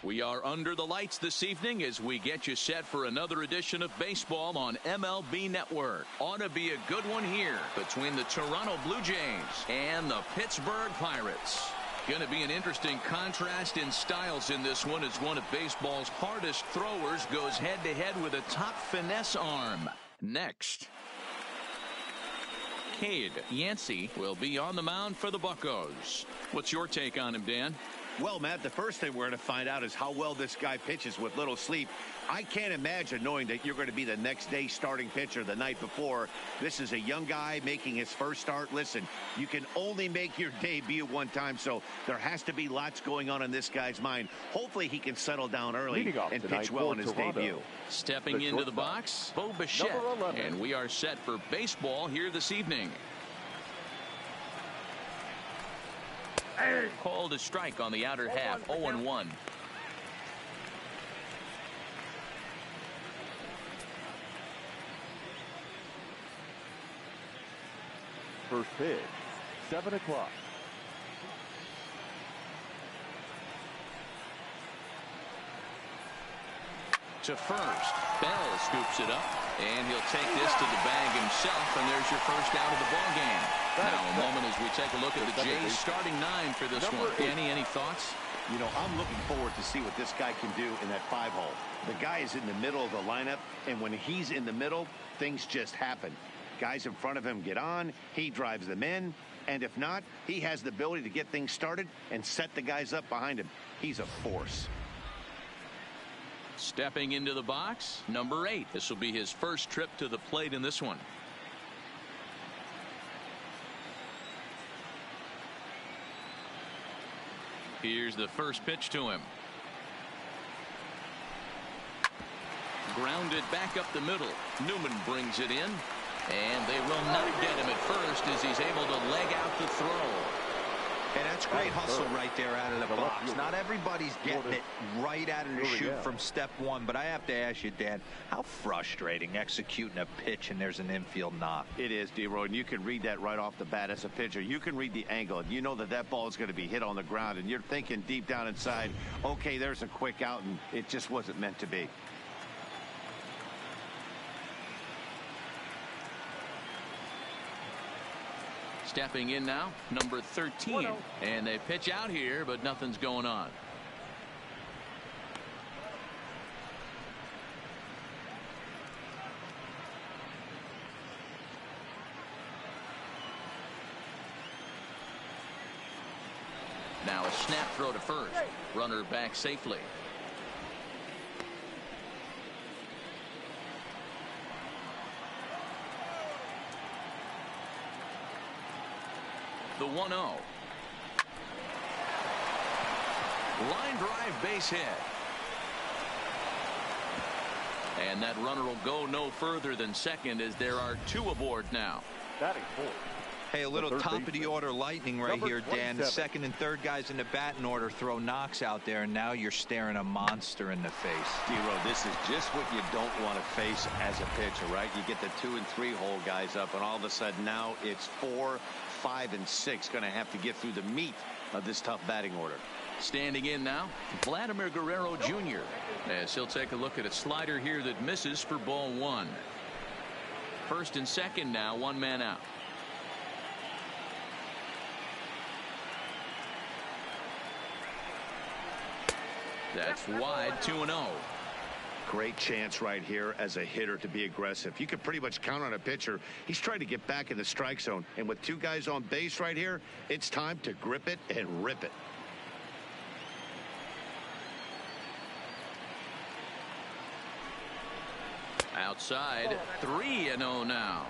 We are under the lights this evening as we get you set for another edition of baseball on MLB Network. Ought to be a good one here between the Toronto Blue Jays and the Pittsburgh Pirates. Going to be an interesting contrast in styles in this one as one of baseball's hardest throwers goes head-to-head with a top finesse arm. Next, Cade Yancey will be on the mound for the Buccos. What's your take on him, Dan? Well, Matt, the first thing we're going to find out is how well this guy pitches with little sleep. I can't imagine knowing that you're going to be the next day starting pitcher the night before. This is a young guy making his first start. Listen, you can only make your debut one time, so there has to be lots going on in this guy's mind. Hopefully he can settle down early and pitch well in his debut. Stepping into the box, Bo Bichette, and we are set for baseball here this evening. Called a strike on the outer half, 0-1. First pitch, 7 o'clock. To first, Bell scoops it up, and he'll take this to the bag himself, and there's your first out of the ball game. Now a moment as we take a look at the Jays starting 9 for this one. Danny, any thoughts? You know, I'm looking forward to see what this guy can do in that 5-hole. The guy is in the middle of the lineup, and when he's in the middle, things just happen. Guys in front of him get on, he drives them in, and if not, he has the ability to get things started and set the guys up behind him. He's a force. Stepping into the box, number 8. This will be his first trip to the plate in this one. Here's the first pitch to him. Grounded back up the middle. Newman brings it in, and they will not get him at first as he's able to leg out the throw. And that's great hustle right there out of the box. Not everybody's getting it right out of the chute from step one, but I have to ask you, Dan, how frustrating executing a pitch and there's an infield knock. It is, D-Roy, and you can read that right off the bat as a pitcher. You can read the angle, and you know that that ball is going to be hit on the ground, and you're thinking deep down inside, okay, there's a quick out, and it just wasn't meant to be. Stepping in now, number 13. And they pitch out here, but nothing's going on. Now a snap throw to first. Runner back safely. The 1-0. Line drive base hit. And that runner will go no further than second as there are 2 aboard now. Batting 4. Hey, a little top of the order lightning right here, Dan. The second and third guys in the batting order throw knocks out there, and now you're staring a monster in the face. D-Row, this is just what you don't want to face as a pitcher, right? You get the 2 and 3 hole guys up, and all of a sudden now it's 4, 5, and 6 going to have to get through the meat of this tough batting order. Standing in now, Vladimir Guerrero Jr. as he'll take a look at a slider here that misses for ball 1. First and second now, 1 man out. That's wide, 2-0. Great chance right here as a hitter to be aggressive. You can pretty much count on a pitcher. He's trying to get back in the strike zone. And with 2 guys on base right here, it's time to grip it and rip it. Outside, 3-0 now.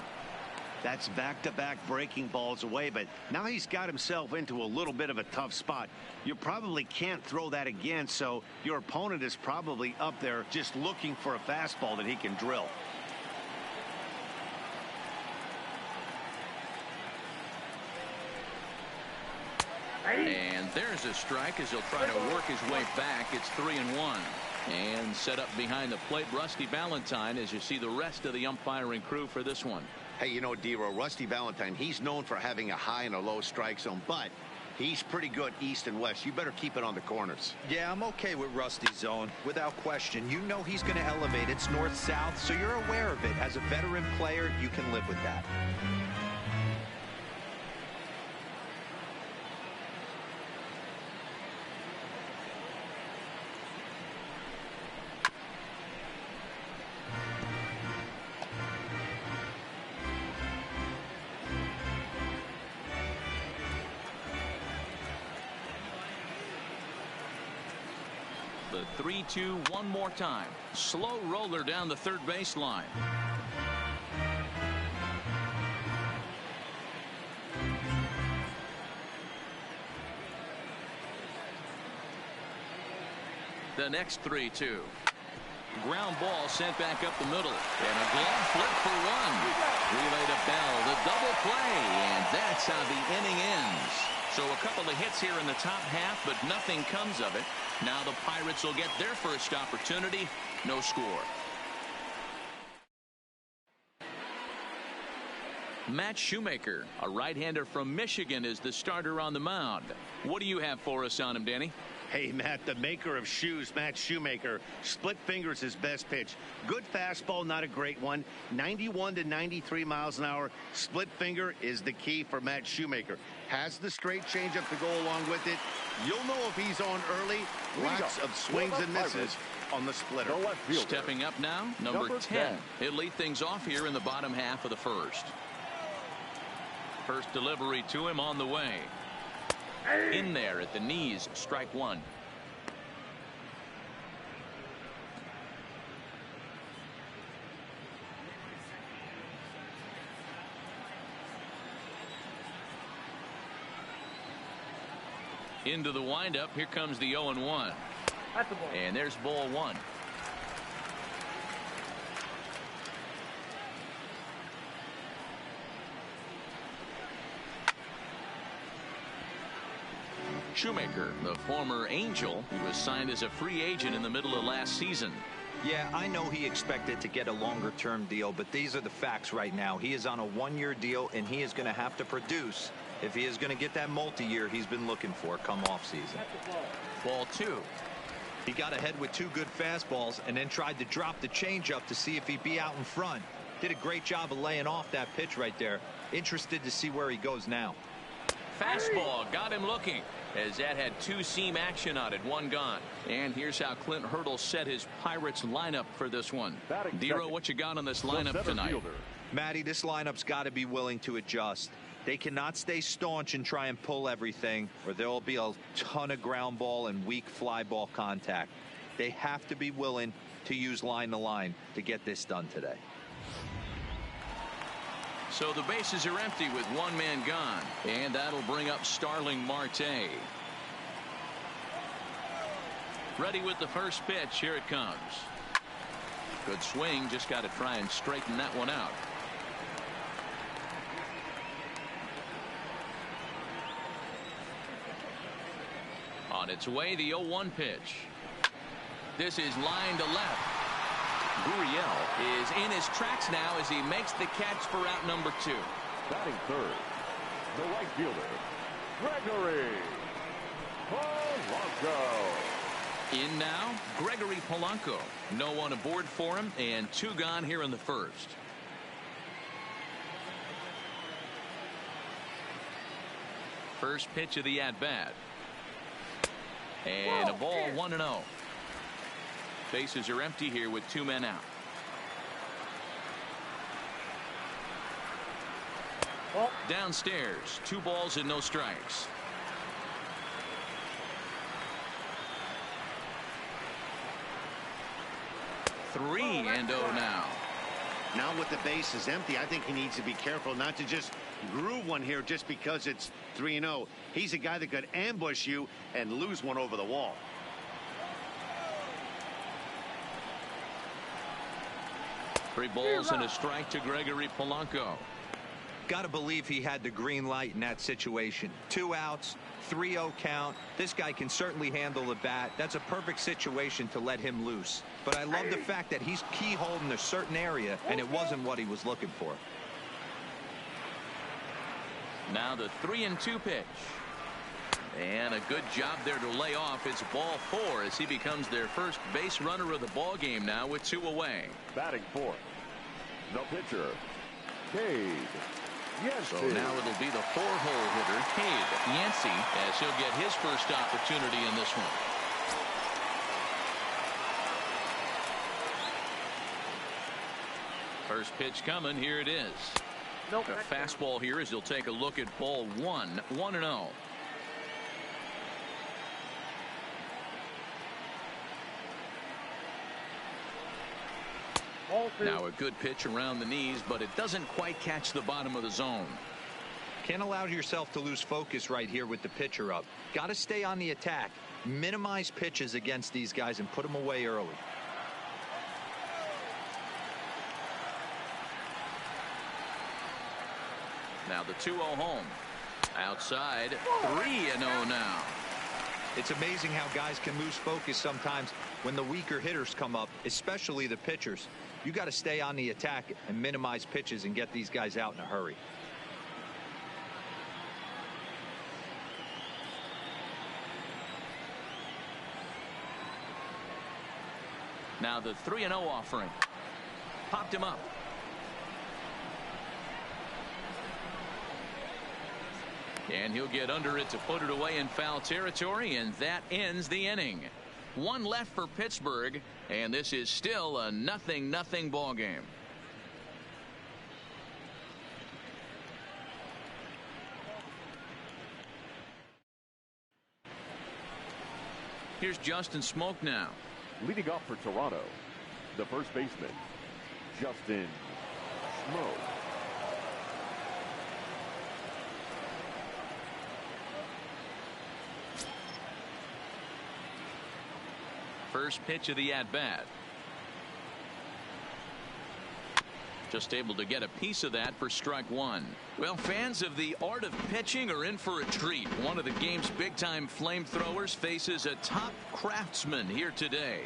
That's back-to-back breaking balls away, but now he's got himself into a little bit of a tough spot. You probably can't throw that again, so your opponent is probably up there just looking for a fastball that he can drill. And there's a strike as he'll try to work his way back. It's 3-1. And set up behind the plate, Rusty Valentine, as you see the rest of the umpiring crew for this one. Hey, you know, D-Row, Rusty Valentine, he's known for having a high and a low strike zone, but He's pretty good east and west. You better keep it on the corners. Yeah, I'm okay with Rusty's zone, without question. You know he's going to elevate. It's north-south, so you're aware of it. As a veteran player, you can live with that. The 3-2 one more time. Slow roller down the third baseline. The next 3-2. Ground ball sent back up the middle. And a glove flip for one. Relay to Bell. The double play. And that's how the inning ends. So a couple of hits here in the top half, but nothing comes of it. Now the Pirates will get their first opportunity. No score. Matt Shoemaker, a right-hander from Michigan, is the starter on the mound. What do you have for us on him, Danny? Hey, Matt, the maker of shoes, Matt Shoemaker. Split finger's his best pitch. Good fastball, not a great one. 91 to 93 miles an hour. Split finger is the key for Matt Shoemaker. Has the straight changeup to go along with it. You'll know if he's on early. Lots of swings and misses on the splitter. Stepping up now, number 10. He'll lead things off here in the bottom half of the first. First delivery to him on the way. In there at the knees, strike one. Into the windup. Here comes the 0-1. And there's ball one. Shoemaker, the former Angel, who was signed as a free agent in the middle of last season. Yeah, I know he expected to get a longer-term deal, but these are the facts right now. He is on a one-year deal, and he is going to have to produce if he is going to get that multi-year he's been looking for come off-season. Ball two. He got ahead with two good fastballs and then tried to drop the changeup to see if he'd be out in front. Did a great job of laying off that pitch right there. Interested to see where he goes now. Fastball got him looking, as that had two-seam action on it, one gone. And here's how Clint Hurdle set his Pirates lineup for this one. Dero, what you got on this lineup tonight? Matty, this lineup's got to be willing to adjust. They cannot stay staunch and try and pull everything, or there will be a ton of ground ball and weak fly ball contact. They have to be willing to use line to line to get this done today. So the bases are empty with one man gone, and that'll bring up Starling Marte. Ready with the first pitch. Here it comes. Good swing. Just got to try and straighten that one out. On its way, the 0-1 pitch. This is line to left. Gurriel is in his tracks now as he makes the catch for out number 2. Batting third, the right fielder, Gregory Polanco. In now, Gregory Polanco. No one aboard for him, and 2 gone here in the first. First pitch of the at-bat. And a ball 1-0. Bases are empty here with 2 men out. Downstairs, 2 balls and no strikes. Three and 0 now. Now with the bases empty, I think he needs to be careful not to just groove one here just because it's 3-0. He's a guy that could ambush you and lose one over the wall. Three balls and a strike to Gregory Polanco. Got to believe he had the green light in that situation. 2 outs, 3-0 count. This guy can certainly handle the bat. That's a perfect situation to let him loose. But I love the fact that he's keyholed in a certain area, and it wasn't what he was looking for. Now the 3-2 pitch. And a good job there to lay off. It's ball 4 as he becomes their first base runner of the ball game now with 2 away. Batting fourth, the pitcher, Cade. So now it'll be the 4-hole hitter, Cade Yancey, as he'll get his first opportunity in this one. First pitch coming. Here it is. Nope. A fastball here as he'll take a look at ball 1. 1-0. Now a good pitch around the knees, but it doesn't quite catch the bottom of the zone. Can't allow yourself to lose focus right here with the pitcher up. Got to stay on the attack. Minimize pitches against these guys and put them away early. Now the 2-0 home. Outside, 3-0 now. It's amazing how guys can lose focus sometimes when the weaker hitters come up, especially the pitchers. You got to stay on the attack and minimize pitches and get these guys out in a hurry. Now the 3-0 offering. Popped him up. And he'll get under it to put it away in foul territory, and that ends the inning. 1 left for Pittsburgh, and this is still a 0-0 ball game. Here's Justin Smoak now. Leading off for Toronto, the first baseman, Justin Smoak. First pitch of the at-bat. Just able to get a piece of that for strike 1. Well, fans of the art of pitching are in for a treat. One of the game's big-time flamethrowers faces a top craftsman here today.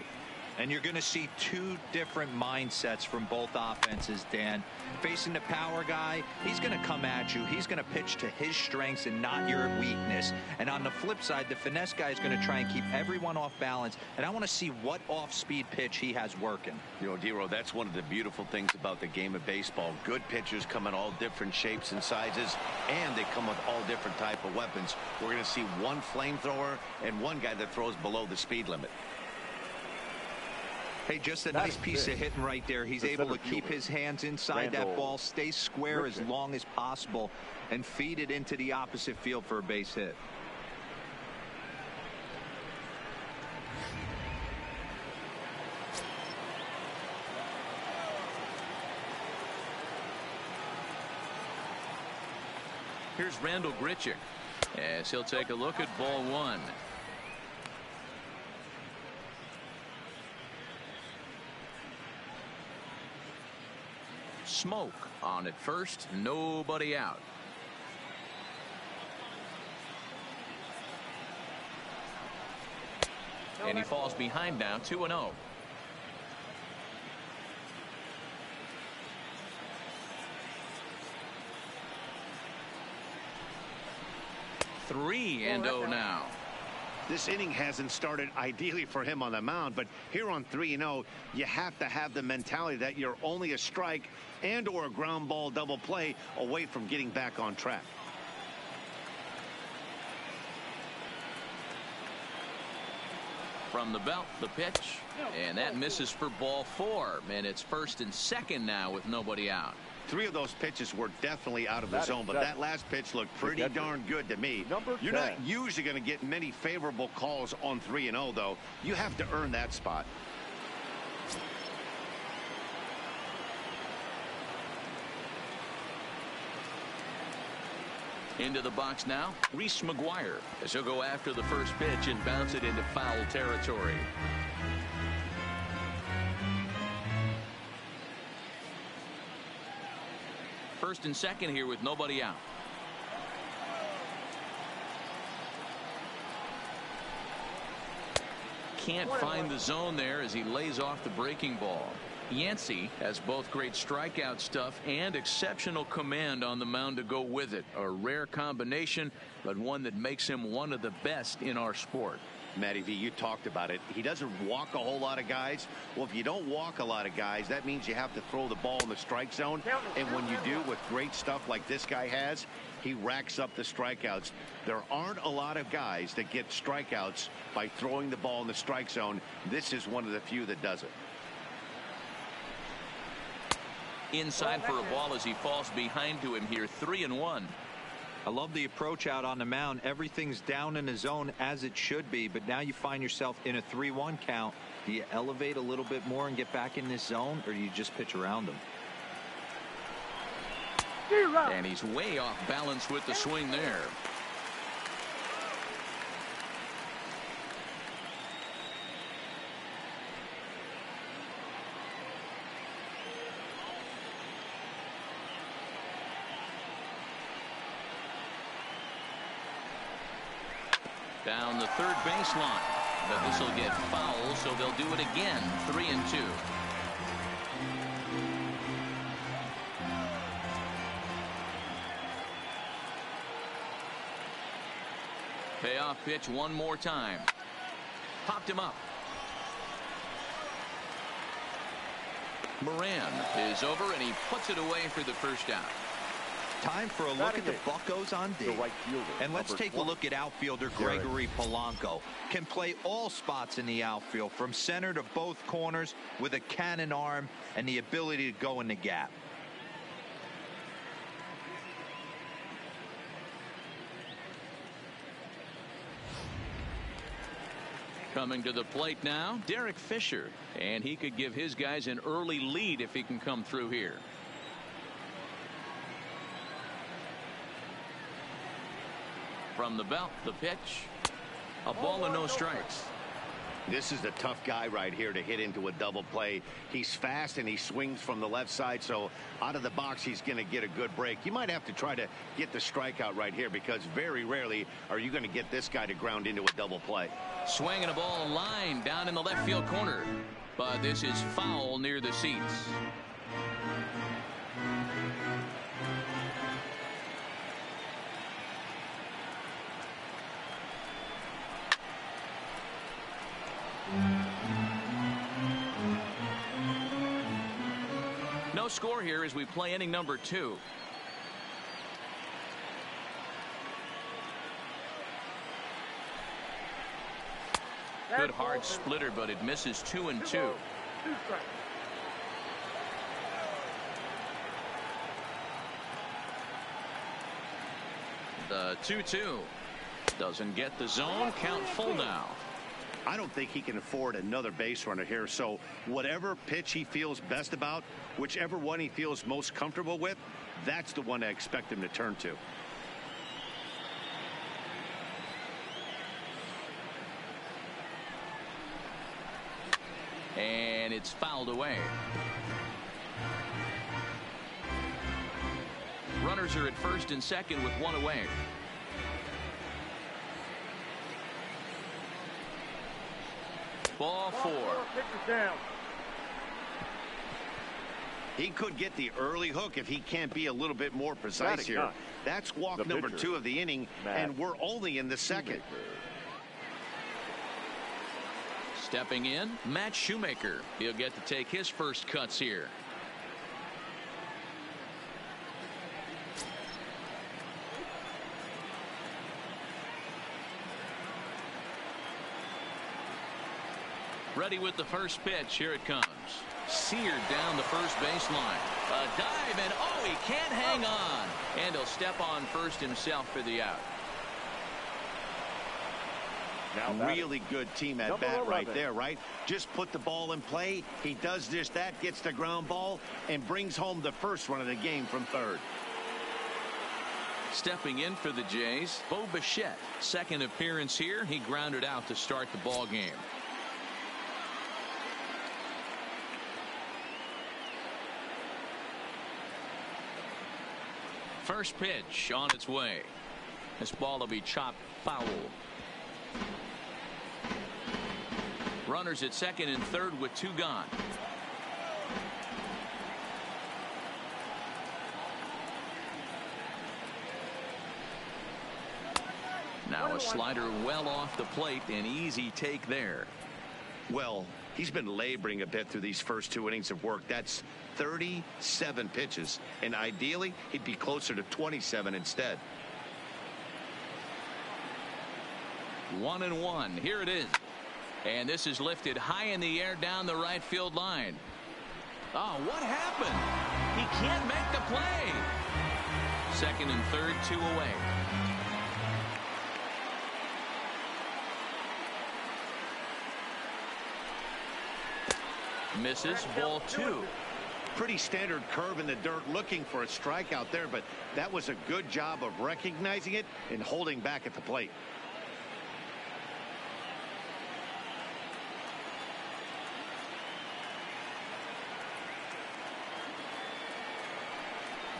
And you're going to see 2 different mindsets from both offenses, Dan. Facing the power guy, he's going to come at you. He's going to pitch to his strengths and not your weakness. And on the flip side, the finesse guy is going to try and keep everyone off balance. And I want to see what off-speed pitch he has working. You know, D-Row, that's one of the beautiful things about the game of baseball. Good pitchers come in all different shapes and sizes, and they come with all different type of weapons. We're going to see one flamethrower and one guy that throws below the speed limit. Hey, just a nice piece of hitting right there. He's able to keep his hands inside that ball, stay square as long as possible, and feed it into the opposite field for a base hit. Here's Randall Grichuk as he'll take a look at ball 1. Smoak on at first, nobody out. And he falls behind now, 2-0. Three and 0 now. This inning hasn't started ideally for him on the mound, but here on 3-0, you have to have the mentality that you're only a strike and or a ground ball double play away from getting back on track. From the belt, the pitch, and that misses for ball 4, and it's first and second now with nobody out. 3 of those pitches were definitely out of the zone, but that last pitch looked pretty darn good to me. You're not usually going to get many favorable calls on 3-0, though. You have to earn that spot. Into the box now, Reese McGuire, as he'll go after the first pitch and bounce it into foul territory. First and second here with nobody out. Can't find the zone there as he lays off the breaking ball. Yancey has both great strikeout stuff and exceptional command on the mound to go with it. A rare combination, but one that makes him one of the best in our sport. Matty V, you talked about it. He doesn't walk a whole lot of guys. Well, if you don't walk a lot of guys, that means you have to throw the ball in the strike zone. And when you do with great stuff like this guy has, he racks up the strikeouts. There aren't a lot of guys that get strikeouts by throwing the ball in the strike zone. This is one of the few that does it. Inside for a ball as he falls behind to him here. 3-1. I love the approach out on the mound. Everything's down in the zone as it should be, but now you find yourself in a 3-1 count. Do you elevate a little bit more and get back in this zone, or do you just pitch around him? And he's way off balance with the swing there. Down the third baseline, but this will get foul, so they'll do it again. 3-2. Payoff pitch one more time. Popped him up. Moran is over, and he puts it away for the first out. Time for a look at the Buccos on D. And let's take a look at outfielder Gregory Polanco. Can play all spots in the outfield, from center to both corners, with a cannon arm and the ability to go in the gap. Coming to the plate now, Derek Fisher. And he could give his guys an early lead if he can come through here. From the belt, the pitch. A ball and no strikes. This is the tough guy right here to hit into a double play. He's fast and he swings from the left side, so out of the box he's going to get a good break. You might have to try to get the strikeout right here, because very rarely are you going to get this guy to ground into a double play. Swinging a ball line down in the left field corner, but this is foul near the seats. No score here as we play inning number 2. Good hard splitter, but it misses. 2-2. The 2-2 doesn't get the zone. Count full now. I don't think he can afford another base runner here, so whatever pitch he feels best about, whichever one he feels most comfortable with, that's the one I expect him to turn to. And it's fouled away. Runners are at first and second with one away. Ball 4. He could get the early hook if he can't be a little bit more precise here. That's walk number 2 of the inning, and we're only in the second. Stepping in, Matt Shoemaker. He'll get to take his first cuts here. Ready with the first pitch. Here it comes. Seared down the first baseline. A dive, and oh, he can't hang on. And he'll step on first himself for the out. Really good team at bat right there, right? Just put the ball in play. He does just that, gets the ground ball, and brings home the first run of the game from third. Stepping in for the Jays, Bo Bichette. Second appearance here. He grounded out to start the ball game. First pitch on its way. This ball will be chopped foul. Runners at second and third with 2 gone. Now a slider well off the plate. An easy take there. Well, he's been laboring a bit through these first 2 innings of work. That's 37 pitches, and ideally he'd be closer to 27 instead. 1-1. Here it is. And this is lifted high in the air down the right field line. Oh, what happened? He can't make the play. Second and third, 2 away. Misses. Ball 2. Pretty standard curve in the dirt, looking for a strikeout there, but that was a good job of recognizing it and holding back at the plate.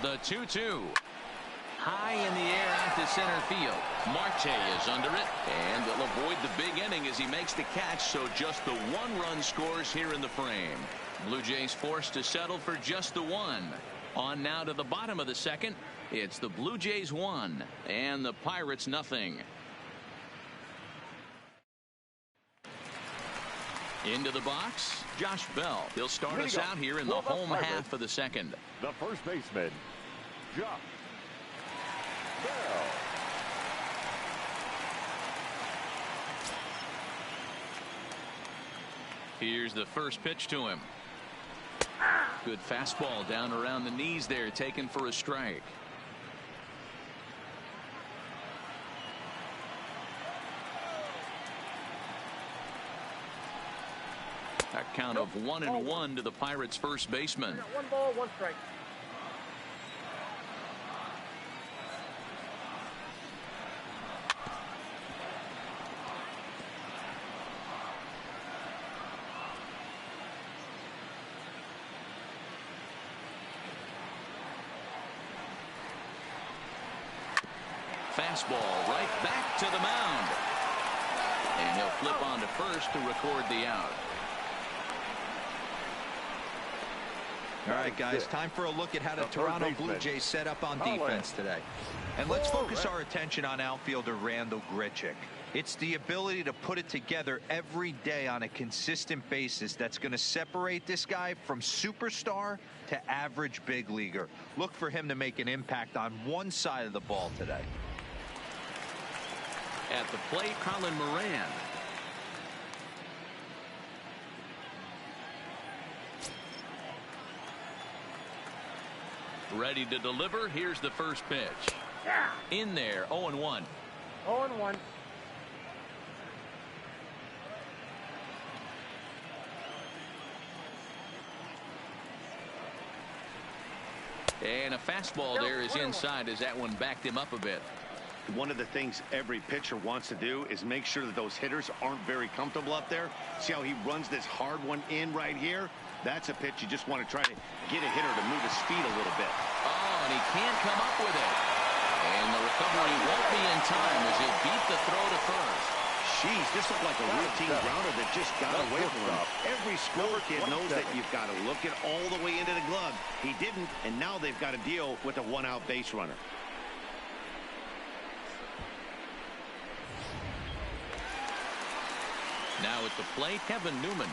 The 2-2. High in the air out to center field. Marte is under it, and they'll avoid the big inning as he makes the catch, so just the 1 run scores here in the frame. Blue Jays forced to settle for just the 1. On now to the bottom of the second. It's the Blue Jays 1 and the Pirates nothing. Into the box, Josh Bell. He'll start us out here in the home half of the second. The first baseman, Josh Bell. Here's the first pitch to him. Good fastball down around the knees there, taken for a strike. A count of 1-1 to the Pirates' first baseman. 1 ball, 1 strike. Fastball right back to the mound. And he'll flip on to first to record the out. All right, guys, time for a look at how the Toronto Blue Jays set up on defense today. And let's focus our attention on outfielder Randal Grichuk. It's the ability to put it together every day on a consistent basis that's going to separate this guy from superstar to average big leaguer. Look for him to make an impact on one side of the ball today. At the plate, Colin Moran. Ready to deliver. Here's the first pitch. In there, 0-1. 0-1. And a fastball there is inside as that one backed him up a bit. One of the things every pitcher wants to do is make sure that those hitters aren't very comfortable up there. See how he runs this hard one in right here? That's a pitch you just want to try to get a hitter to move his feet a little bit. Oh, and he can't come up with it. And the recovery won't be in time as he beat the throw to first. Jeez, this looked like a routine grounder that just got away from him. Every scorer kid knows that you've got to look it all the way into the glove. He didn't, and now they've got to deal with a 1-out base runner. Now at the plate, Kevin Newman.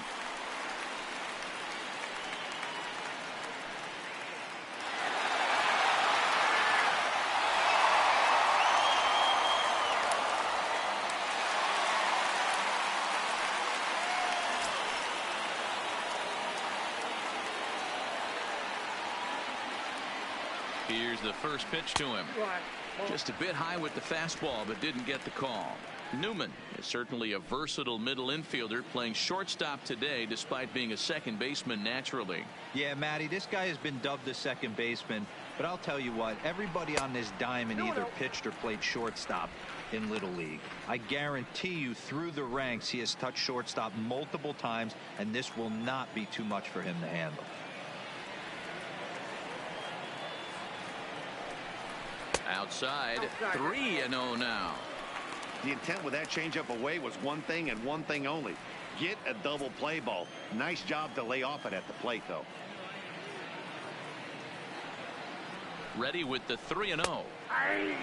Here's the first pitch to him. Just a bit high with the fastball, but didn't get the call. Newman is certainly a versatile middle infielder, playing shortstop today despite being a second baseman naturally. Yeah, Matty, this guy has been dubbed the second baseman, but I'll tell you what, everybody on this diamond either pitched or played shortstop in Little League. I guarantee you through the ranks he has touched shortstop multiple times, and this will not be too much for him to handle. Outside, 3-0 now. The intent with that changeup away was one thing and one thing only. Get a double play ball. Nice job to lay off it at the plate, though. Ready with the 3-0.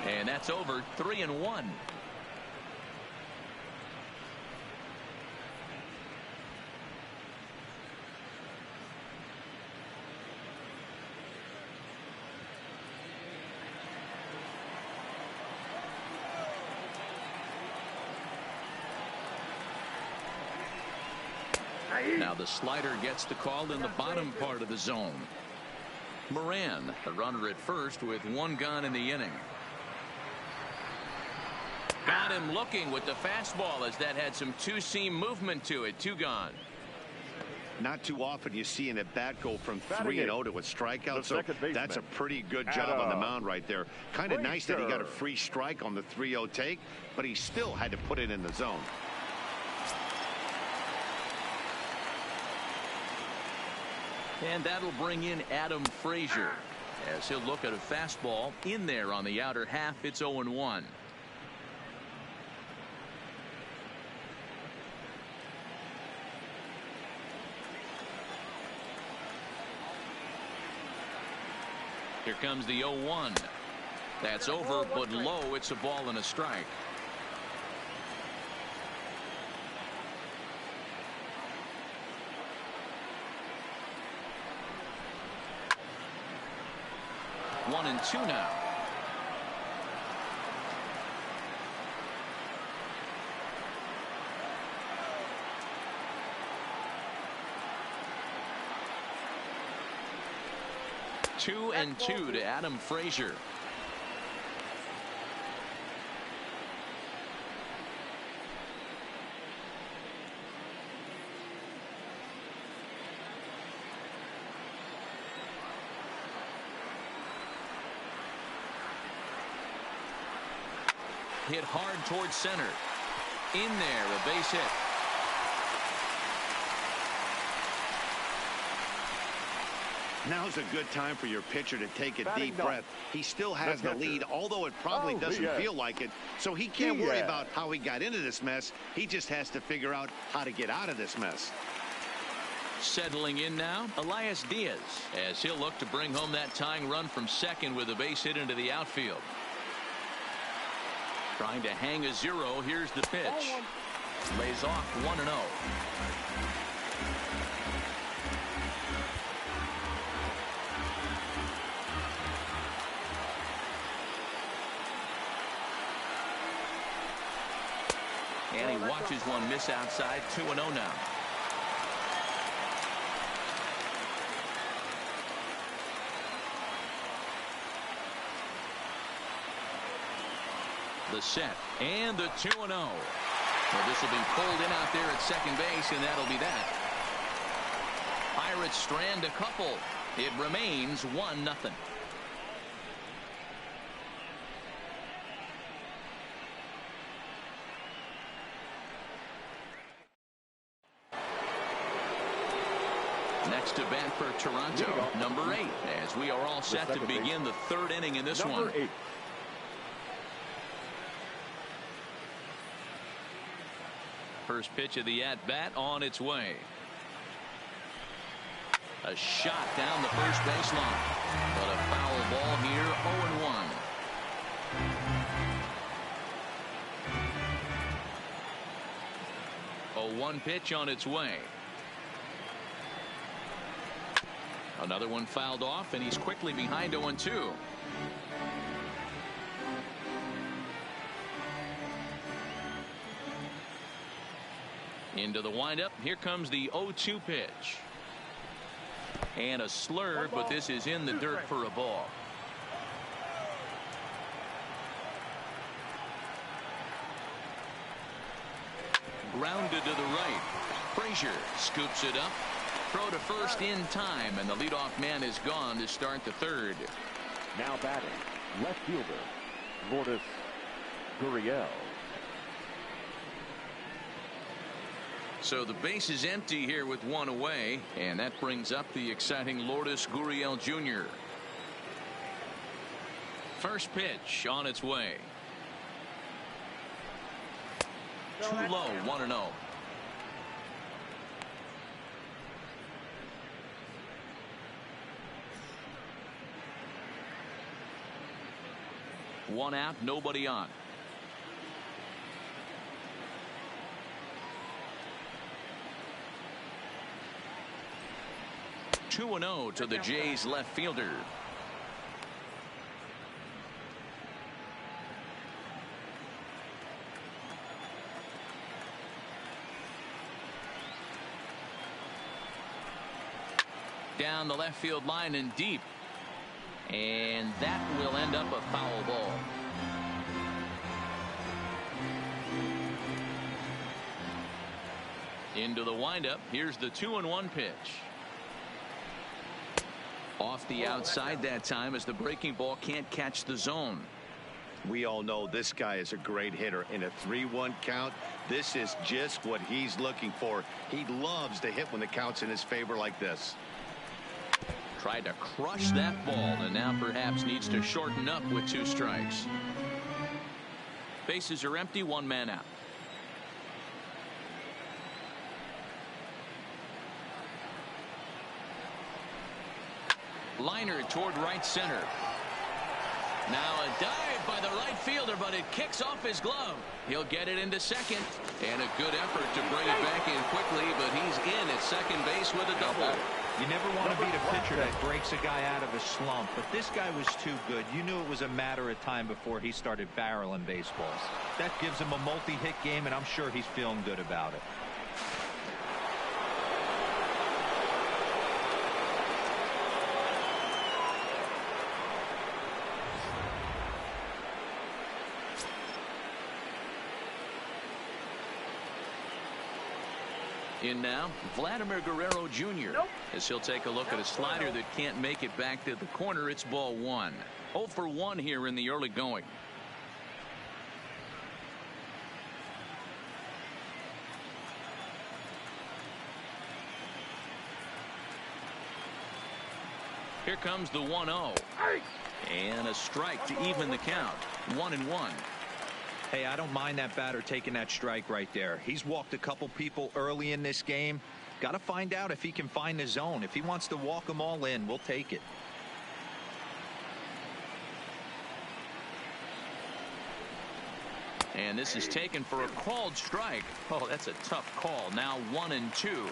And that's over. 3-1. Now the slider gets the call in the bottom part of the zone. Moran, the runner at first with one gone in the inning. Got him looking with the fastball as that had some two-seam movement to it. Two gone. Not too often you see an at-bat go from 3-0 to a strikeout, so that's a pretty good job on the mound right there. Kind of nice that he got a free strike on the 3-0 take, but he still had to put it in the zone. And that'll bring in Adam Frazier as he'll look at a fastball in there on the outer half. It's 0-1. Here comes the 0-1. That's over, but low. It's a ball and a strike. One and two now. Two and two to Adam Frazier. Hit hard towards center. In there, a base hit. Now's a good time for your pitcher to take a deep breath. He still has the lead, although it probably doesn't feel like it. So he can't worry about how he got into this mess. He just has to figure out how to get out of this mess. Settling in now, Elias Diaz, as he'll look to bring home that tying run from second with a base hit into the outfield. Trying to hang a zero. Here's the pitch. Lays off 1-0. And he watches one miss outside. 2-0 now. The set and the 2-0. Well, this will be pulled in out there at second base, and that'll be that. Pirates strand a couple. It remains 1-0. Next to bat for Toronto, number 8, as we are all set to begin the third inning in this one. 8. First pitch of the at-bat on its way. A shot down the first baseline, but a foul ball here. 0-1. 0-1 pitch on its way. Another one fouled off, and he's quickly behind 0-2. Into the windup. Here comes the 0-2 pitch. And a slurve, but this is in the dirt for a ball. Grounded to the right. Frazier scoops it up. Throw to first in time, and the leadoff man is gone to start the third. Now batting, left fielder, Lourdes Gurriel. So the base is empty here with one away, and that brings up the exciting Lourdes Gurriel Jr. First pitch on its way. Too low, 1-0. One out, nobody on. Two 2-0 to the Jays left fielder. down the left field line and deep. And that will end up a foul ball. Into the windup. Here's the 2-1 pitch. Off the outside that time as the breaking ball can't catch the zone. We all know this guy is a great hitter. In a 3-1 count, this is just what he's looking for. He loves to hit when the count's in his favor like this. Tried to crush that ball and now perhaps needs to shorten up with 2 strikes. Bases are empty, 1 man out. Liner toward right center. Now a dive by the right fielder, but it kicks off his glove. He'll get it into second. And a good effort to bring it back in quickly, but he's in at second base with a double. You never want to beat a pitcher that breaks a guy out of a slump, but this guy was too good. You knew it was a matter of time before he started barreling baseballs. That gives him a multi-hit game, and I'm sure he's feeling good about it. In now, Vladimir Guerrero Jr. As he'll take a look at a slider that can't make it back to the corner. It's ball 1. 0 for 1 here in the early going. Here comes the 1-0. And a strike to even the count. 1-1. Hey, I don't mind that batter taking that strike right there. He's walked a couple people early in this game. Got to find out if he can find the zone. If he wants to walk them all in, we'll take it. And this is taken for a called strike. Oh, that's a tough call. Now 1-2.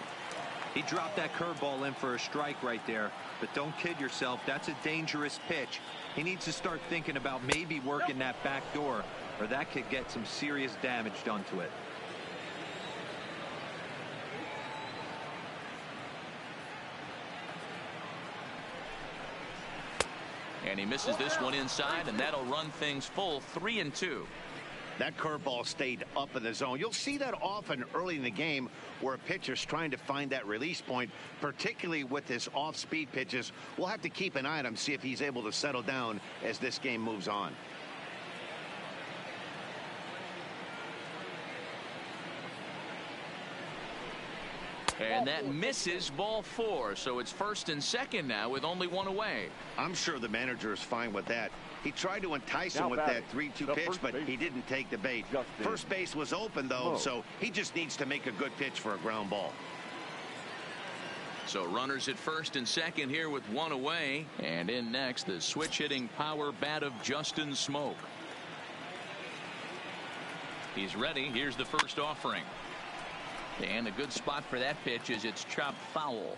He dropped that curveball in for a strike right there. But don't kid yourself. That's a dangerous pitch. He needs to start thinking about maybe working that back door, or that could get some serious damage done to it. And he misses this one inside, and that'll run things full. 3-2. That curveball stayed up in the zone. You'll see that often early in the game where a pitcher's trying to find that release point, particularly with his off-speed pitches. We'll have to keep an eye on him, see if he's able to settle down as this game moves on. And that misses, ball 4. So it's first and second now with only 1 away. I'm sure the manager is fine with that. He tried to entice him with that 3-2 pitch, but he didn't take the bait. First base was open, though, so he just needs to make a good pitch for a ground ball. So runners at first and second here with 1 away. And in next, the switch-hitting power bat of Justin Smoke. He's ready. Here's the first offering. And a good spot for that pitch is it's chopped foul.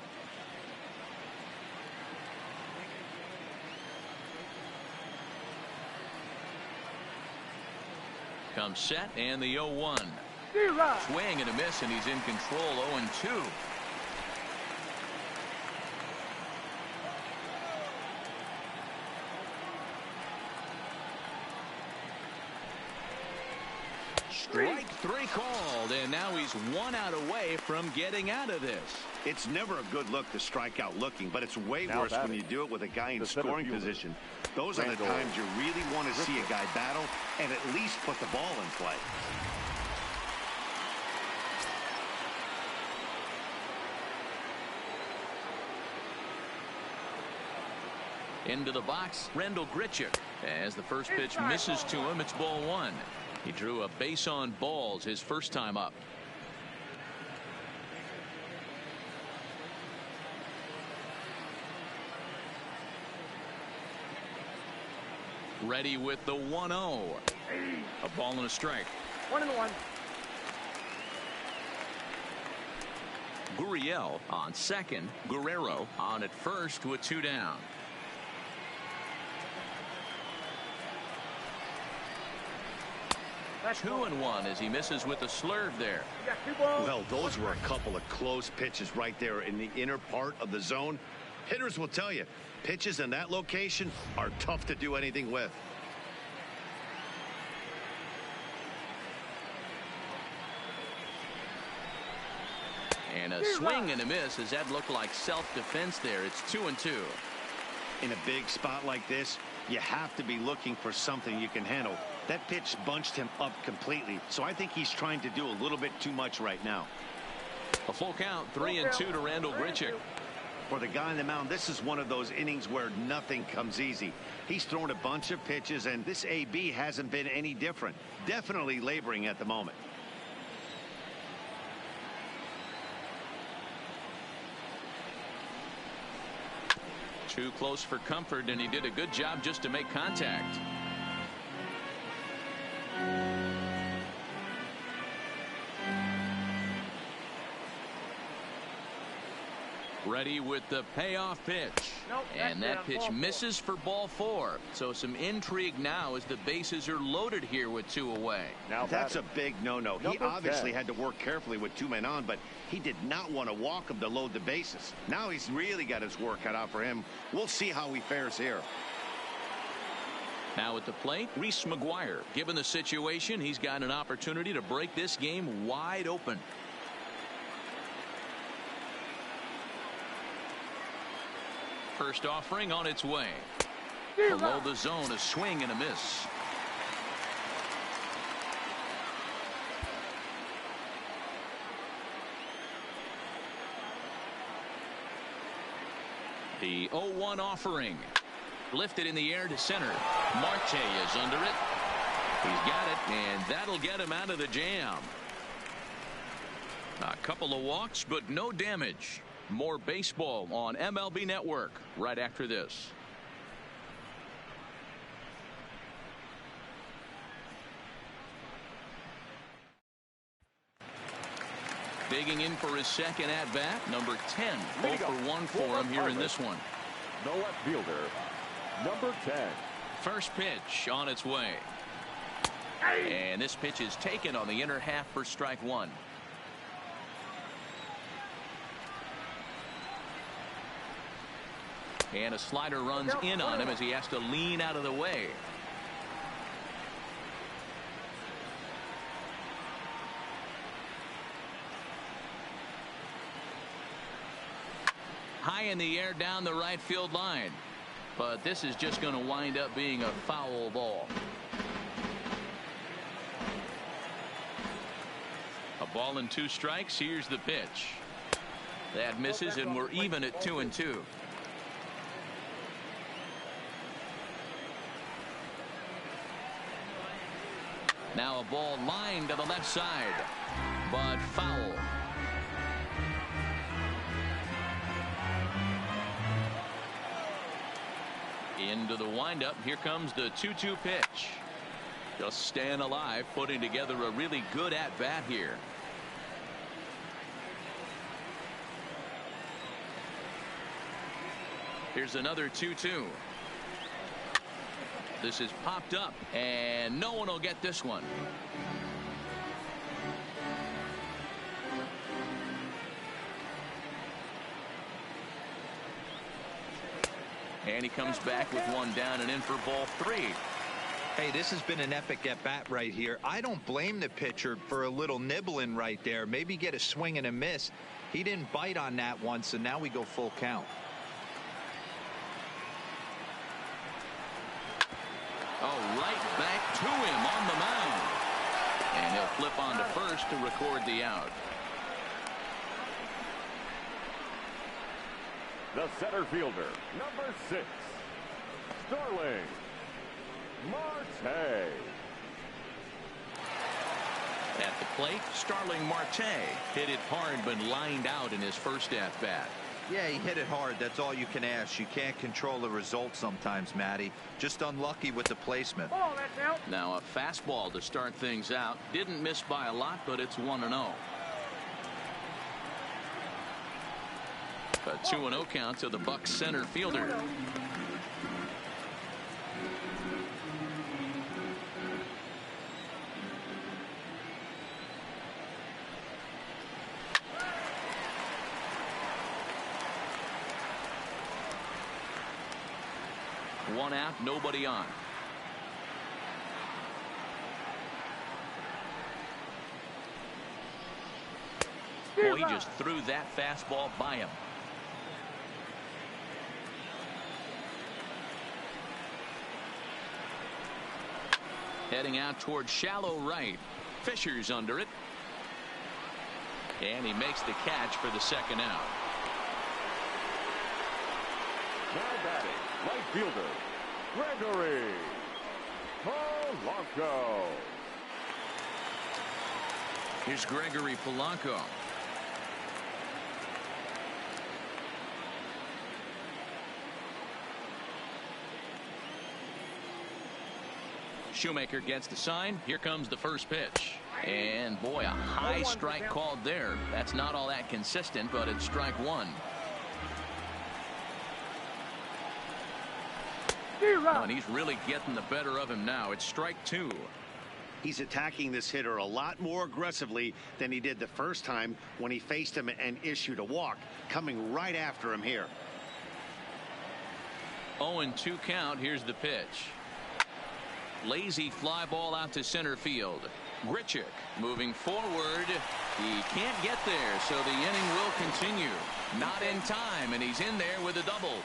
Comes set and the 0-1. Swing and a miss, and he's in control. 0-2. Strike 3 called, and now he's 1 out away from getting out of this. It's never a good look to strike out looking, but it's way worse when you do it with a guy in scoring position. Those are the times you really want to see a guy battle and at least put the ball in play. Into the box, Rendell Grichuk. As the first pitch misses to him, it's ball 1. He drew a base on balls his first time up. Ready with the 1-0. A ball and a strike. 1-1. Gurriel on second. Guerrero on at first with 2 down. 2-1 as he misses with a slurve there. Well, those were a couple of close pitches right there in the inner part of the zone. Hitters will tell you, pitches in that location are tough to do anything with. And a swing and a miss, as that looked like self-defense there. It's 2-2. In a big spot like this, you have to be looking for something you can handle. That pitch bunched him up completely, so I think he's trying to do a little bit too much right now. A full count, 3-2 to Randall Grichuk. For the guy on the mound, this is one of those innings where nothing comes easy. He's thrown a bunch of pitches, and this AB hasn't been any different. Definitely laboring at the moment. Too close for comfort, and he did a good job just to make contact. Ready with the payoff pitch. And that pitch misses for ball 4. So some intrigue now as the bases are loaded here with 2 away. Now that's a big no-no. He obviously had to work carefully with 2 men on, but he did not want to walk him to load the bases. Now he's really got his work cut out for him. We'll see how he fares here. Now at the plate, Reese McGuire. Given the situation, he's got an opportunity to break this game wide open. First offering on its way. Below the zone, a swing and a miss. The 0-1 offering. Lifted in the air to center. Marte is under it. He's got it, and that'll get him out of the jam. A couple of walks, but no damage. More baseball on MLB Network right after this. Digging in for his second at-bat, number 10. 0 for 1 for him here in this one. The left fielder, number 10. First pitch on its way. And this pitch is taken on the inner half for strike 1. And a slider runs in on him as he has to lean out of the way. High in the air down the right field line. But this is just going to wind up being a foul ball. A ball and 2 strikes. Here's the pitch. That misses, and we're even at 2-2. Now a ball lined to the left side, but foul. Into the windup. Here comes the 2-2 pitch. Just staying alive, putting together a really good at-bat here. Here's another 2-2. This is popped up, and no one will get this one. And he comes back with one down and in for ball 3. Hey, this has been an epic at-bat right here. I don't blame the pitcher for a little nibbling right there. Maybe get a swing and a miss. He didn't bite on that one, so now we go full count. Oh, right back to him on the mound. And he'll flip on to first to record the out. The center fielder, number 6, Starling Marte. At the plate, Starling Marte hit it hard but lined out in his first at-bat. Yeah, he hit it hard. That's all you can ask. You can't control the result sometimes, Matty. Just unlucky with the placement. Now a fastball to start things out. Didn't miss by a lot, but it's 1-0. A 2-0 count to the Bucs center fielder. 1 out, nobody on. Well, he just threw that fastball by him. Heading out toward shallow right. Fisher's under it. And he makes the catch for the 2nd out. Now batting, right fielder, Gregory Polanco. Here's Gregory Polanco. Shoemaker gets the sign. Here comes the first pitch. And boy, a high strike called there. That's not all that consistent, but it's strike 1. Oh, and he's really getting the better of him now. It's strike 2. He's attacking this hitter a lot more aggressively than he did the first time when he faced him and issued a walk, coming right after him here. 0-2 count. Here's the pitch. Lazy fly ball out to center field. Grichuk moving forward. He can't get there, so the inning will continue. Not in time, and he's in there with a double.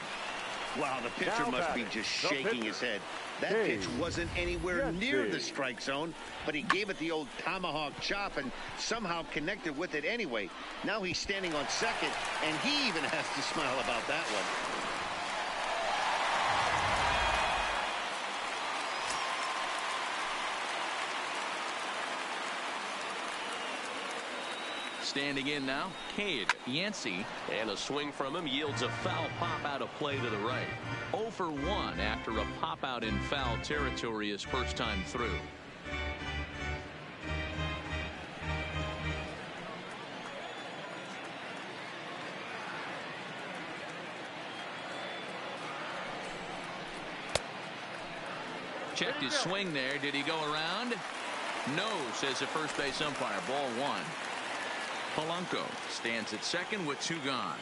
Wow, the pitcher must be just shaking his head. That pitch wasn't anywhere near the strike zone, but he gave it the old tomahawk chop and somehow connected with it anyway. Now he's standing on second, and he even has to smile about that one. Standing in now, Cade Yancey, and a swing from him yields a foul pop out of play to the right. 0 for 1 after a pop out in foul territory his first time through. Checked his swing there. Did he go around? No, says the first base umpire. Ball 1. Polanco stands at second with 2 gone.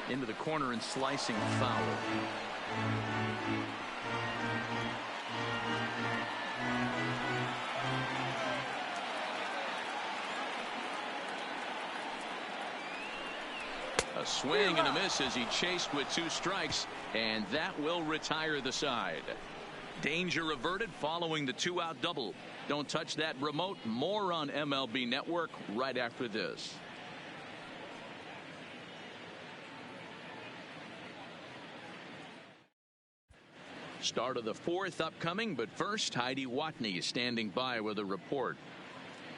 Into the corner and slicing foul. A swing and a miss as he chased with 2 strikes, and that will retire the side. Danger averted following the 2-out double. Don't touch that remote. More on MLB Network right after this. Start of the 4th upcoming, but first, Heidi Watney is standing by with a report.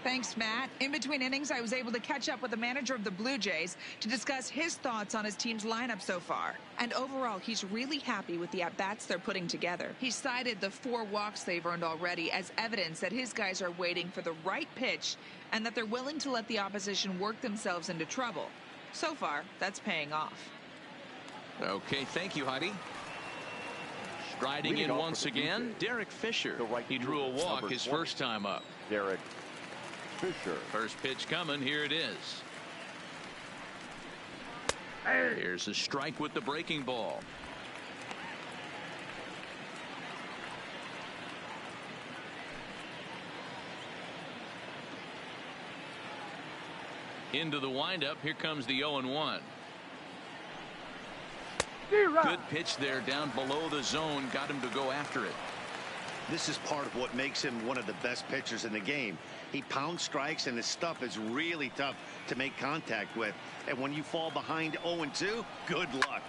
Thanks, Matt. In between innings, I was able to catch up with the manager of the Blue Jays to discuss his thoughts on his team's lineup so far. And overall, he's really happy with the at-bats they're putting together. He cited the 4 walks they've earned already as evidence that his guys are waiting for the right pitch and that they're willing to let the opposition work themselves into trouble. So far, that's paying off. Okay, thank you, Heidi. Striding in once again, Derek Fisher. He drew a walk his first time up. Derek Fisher. First pitch coming. Here it is. Here's a strike with the breaking ball. Into the windup. Here comes the 0-1. Good pitch there down below the zone. Got him to go after it. This is part of what makes him one of the best pitchers in the game. He pounds strikes, and his stuff is really tough to make contact with. And when you fall behind 0-2, good luck.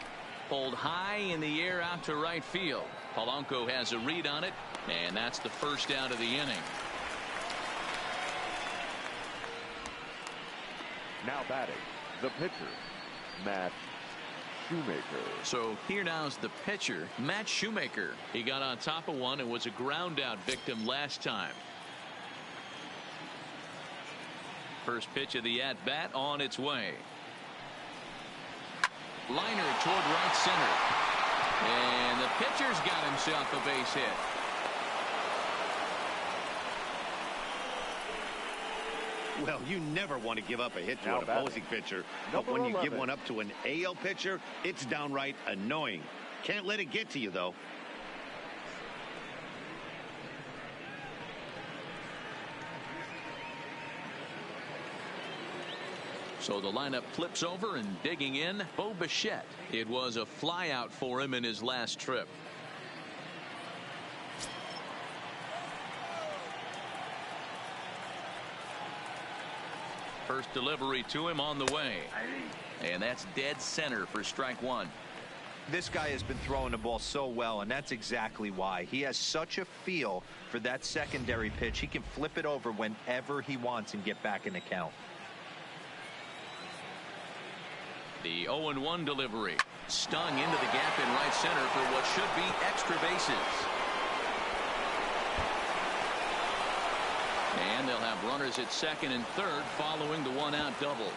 Pulled high in the air out to right field. Polanco has a read on it, and that's the first out of the inning. Now batting, the pitcher, Matt Shoemaker. So here now's the pitcher, Matt Shoemaker. He got on top of one and was a ground out victim last time. First pitch of the at bat on its way. Liner toward right center. And the pitcher's got himself a base hit. Well, you never want to give up a hit to an opposing pitcher, but when you give one up to an AL pitcher, it's downright annoying. Can't let it get to you, though. So the lineup flips over, and digging in, Bo Bichette. It was a flyout for him in his last trip. First delivery to him on the way. And that's dead center for strike one. This guy has been throwing the ball so well, and that's exactly why. He has such a feel for that secondary pitch. He can flip it over whenever he wants and get back in the count. The 0-1 delivery. Stung into the gap in right center for what should be extra bases. And they'll have runners at second and third following the one-out double.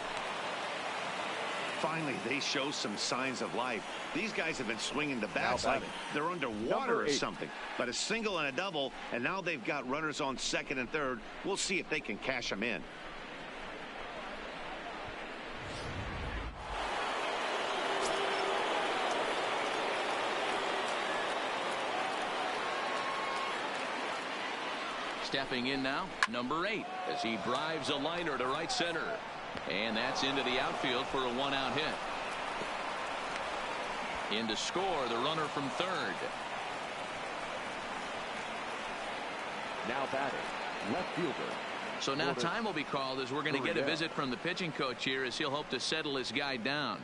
Finally, they show some signs of life. These guys have been swinging the bats like they're underwater or something. But a single and a double, and now they've got runners on second and third. We'll see if they can cash them in. Stepping in now, number 8, as he drives a liner to right center. And that's into the outfield for a one-out hit. In to score, the runner from third. Now batting, left fielder. So now time will be called as we're going to get a visit from the pitching coach here as he'll hope to settle his guy down.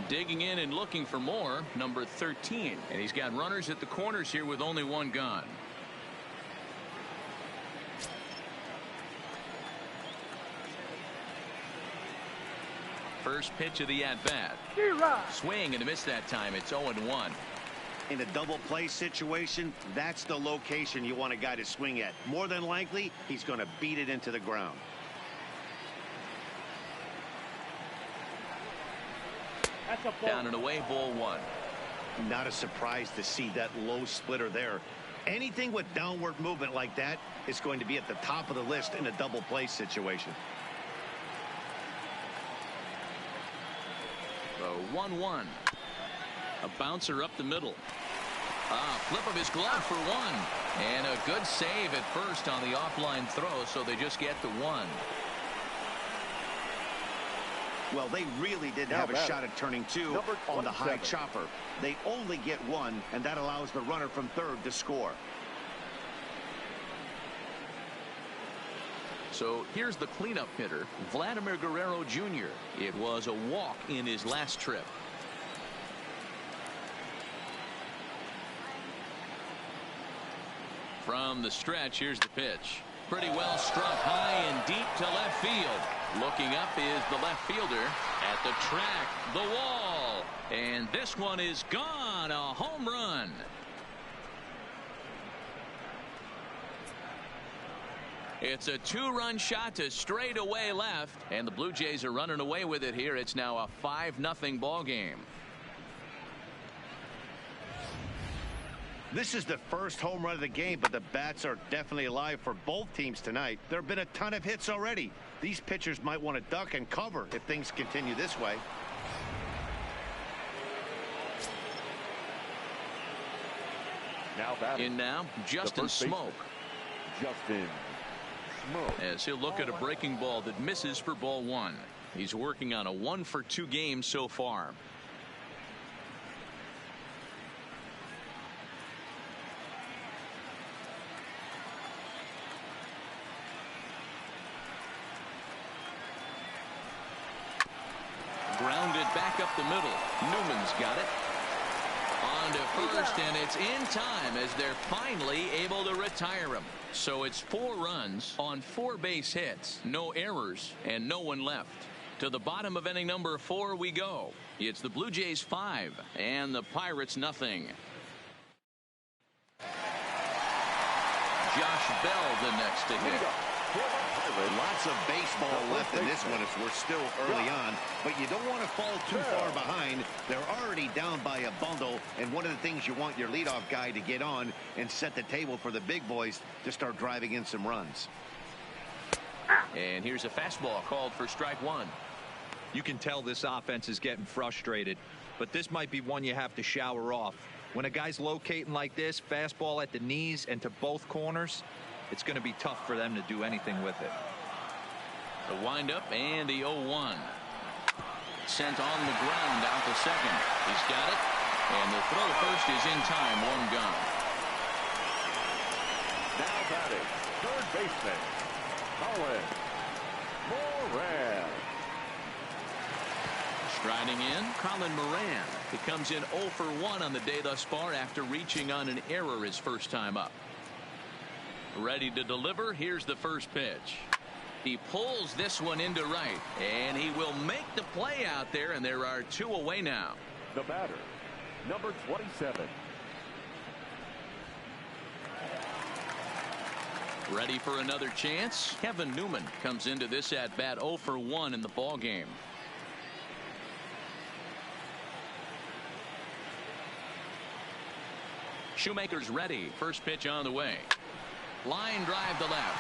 Digging in and looking for more, number 13. And he's got runners at the corners here with only one gone. First pitch of the at-bat. Swing and a miss that time. It's 0-1. In a double play situation, that's the location you want a guy to swing at. More than likely, he's going to beat it into the ground. Down and away, ball one. Not a surprise to see that low splitter there. Anything with downward movement like that is going to be at the top of the list in a double play situation. 1-1. A bouncer up the middle. Flip of his glove for one. And a good save at first on the offline throw, so they just get the one. Well, they really didn't have a shot at turning two on the high chopper. They only get one, and that allows the runner from third to score. So here's the cleanup hitter, Vladimir Guerrero Jr. It was a walk in his last trip. From the stretch, here's the pitch. Pretty well struck high and deep to left field. Looking up is the left fielder at the track, the wall. And this one is gone, a home run. It's a two-run shot to straightaway left, and the Blue Jays are running away with it here. It's now a 5-0 ball game. This is the first home run of the game, but the bats are definitely alive for both teams tonight. There have been a ton of hits already. These pitchers might want to duck and cover if things continue this way. Now batting. In now, Justin Smoak. Justin Smoak. As he'll look at a breaking ball that misses for ball one. He's working on a 1-for-2 game so far. Grounded back up the middle. Newman's got it. On to first, and it's in time as they're finally able to retire him. So it's 4 runs on 4 base hits, no errors, and no one left. To the bottom of inning number 4 we go. It's the Blue Jays 5 and the Pirates nothing. Josh Bell the next to hit. Lots of baseball left in this this one as we're still early on, but you don't want to fall too far behind. They're already down by a bundle, and one of the things you want your leadoff guy to get on and set the table for the big boys to start driving in some runs. And here's a fastball called for strike one. You can tell this offense is getting frustrated, but this might be one you have to shower off. When a guy's locating like this, fastball at the knees and to both corners, it's going to be tough for them to do anything with it. The windup and the 0-1. Sent on the ground out to second. He's got it. And the throw first is in time. One gone. Now batting, third baseman, Colin Moran. Striding in, Colin Moran. He comes in 0 for 1 on the day thus far after reaching on an error his first time up. Ready to deliver. Here's the first pitch. He pulls this one into right, and he will make the play out there, and there are 2 away now. The batter, number 27. Ready for another chance. Kevin Newman comes into this at bat 0 for 1 in the ball game. Shoemaker's ready. First pitch on the way. Line drive to left.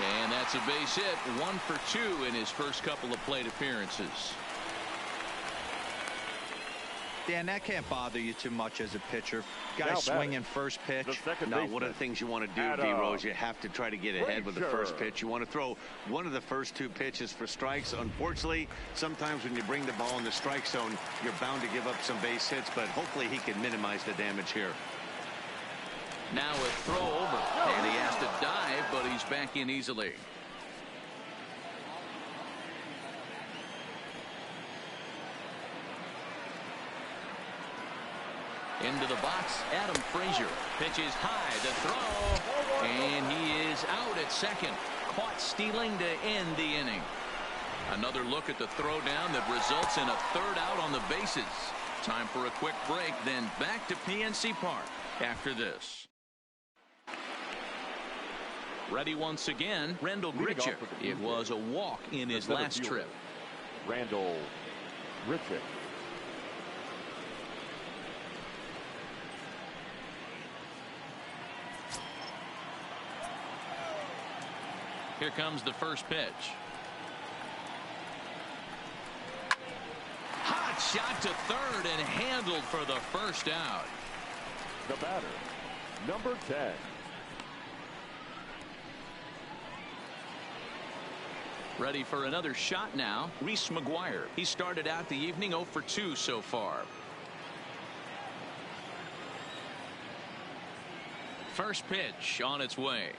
And that's a base hit. 1 for 2 in his first couple of plate appearances. Dan, that can't bother you too much as a pitcher. Guy swinging first pitch. Now, one of the things you want to do, D-Rose, you have to try to get ahead with the first pitch. You want to throw one of the first 2 pitches for strikes. Unfortunately, sometimes when you bring the ball in the strike zone, you're bound to give up some base hits, but hopefully he can minimize the damage here. Now a throw over, and he has to dive, but he's back in easily. Into the box, Adam Frazier pitches high, the throw, and he is out at second. Caught stealing to end the inning. Another look at the throw down that results in a 3rd out on the bases. Time for a quick break, then back to PNC Park after this. Ready once again, Randall Grichuk. It was a walk in his last trip. Randall Grichuk. Here comes the first pitch. Hot shot to third and handled for the first out. The batter, number 10. Ready for another shot now. Reese McGuire. He started out the evening 0 for 2 so far. First pitch on its way.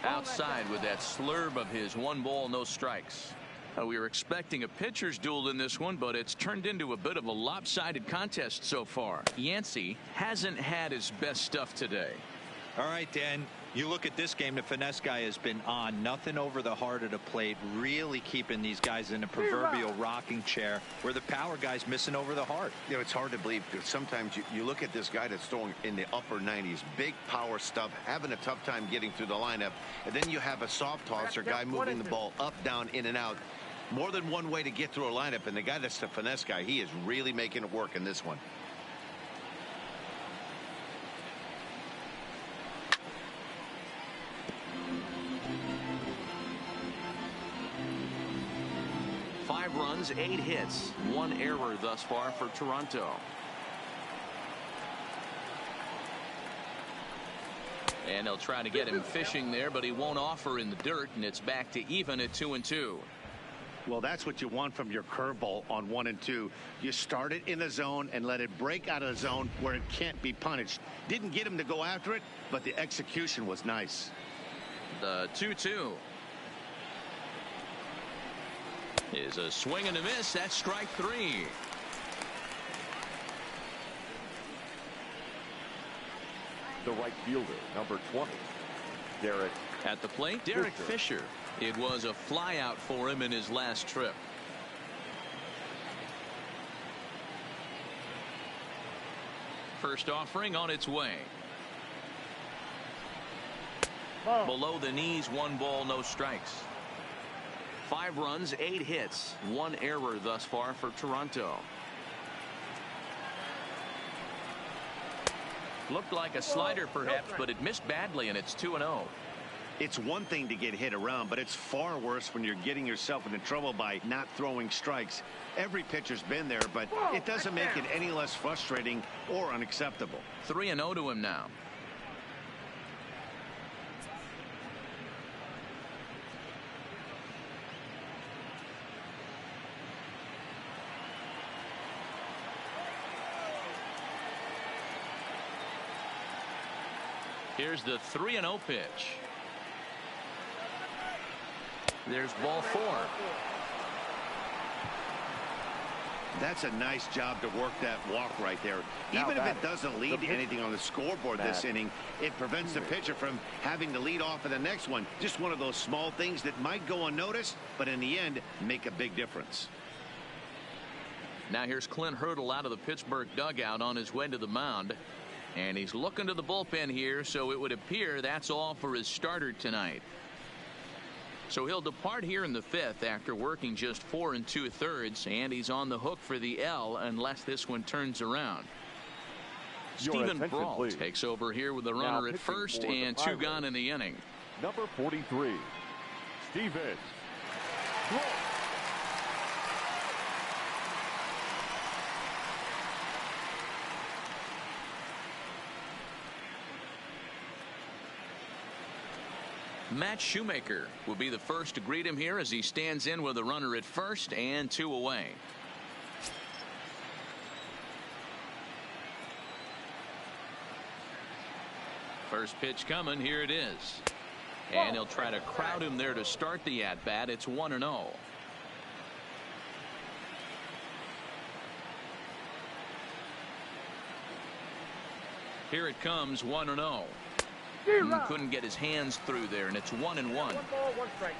Outside with that slurve of his. 1 ball, no strikes. We were expecting a pitcher's duel in this one, but it's turned into a bit of a lopsided contest so far. Yancey hasn't had his best stuff today. All right, Dan, you look at this game, the finesse guy has been on. Nothing over the heart of the plate, really keeping these guys in a proverbial rocking chair, where the power guy's missing over the heart. You know, it's hard to believe because sometimes you look at this guy that's throwing in the upper 90s, big power stuff, having a tough time getting through the lineup, and then you have a soft tosser guy moving the ball up, down, in and out. More than one way to get through a lineup, and the guy that's the finesse guy, he is really making it work in this one. Five runs, 8 hits, 1 error thus far for Toronto. And they'll try to get him fishing there, but he won't offer in the dirt, and it's back to even at 2-2. Well, that's what you want from your curveball on 1 and 2. You start it in the zone and let it break out of the zone where it can't be punished. Didn't get him to go after it, but the execution was nice. The 2-2 is a swing and a miss. That's strike 3. The right fielder, number 20, Derek. At the plate, Derek Fisher. It was a fly out for him in his last trip. First offering on its way. Below the knees, 1 ball, no strikes. 5 runs, 8 hits, 1 error thus far for Toronto. Looked like a slider perhaps, but it missed badly, and it's 2-0. It's one thing to get hit around, but it's far worse when you're getting yourself into trouble by not throwing strikes. Every pitcher's been there, but it doesn't make it any less frustrating or unacceptable. 3-0 to him now. Here's the 3-0 pitch. There's ball 4. That's a nice job to work that walk right there. Even if it doesn't lead to anything on the scoreboard this inning, it prevents the pitcher from having to lead off in the next one. Just one of those small things that might go unnoticed, but in the end, make a big difference. Now here's Clint Hurdle out of the Pittsburgh dugout on his way to the mound. And he's looking to the bullpen here, so it would appear that's all for his starter tonight. So he'll depart here in the 5th after working just 4 2/3, and he's on the hook for the L unless this one turns around. Stephen Brault takes over here with a runner at first and 2 gone in the inning. Number 43, Stephen Brault. Matt Shoemaker will be the first to greet him here as he stands in with a runner at first and 2 away. First pitch coming. Here it is. And he'll try to crowd him there to start the at-bat. It's 1-0. Here it comes, 1-0. Couldn't get his hands through there, and it's 1-1. 1 ball, 1 strike.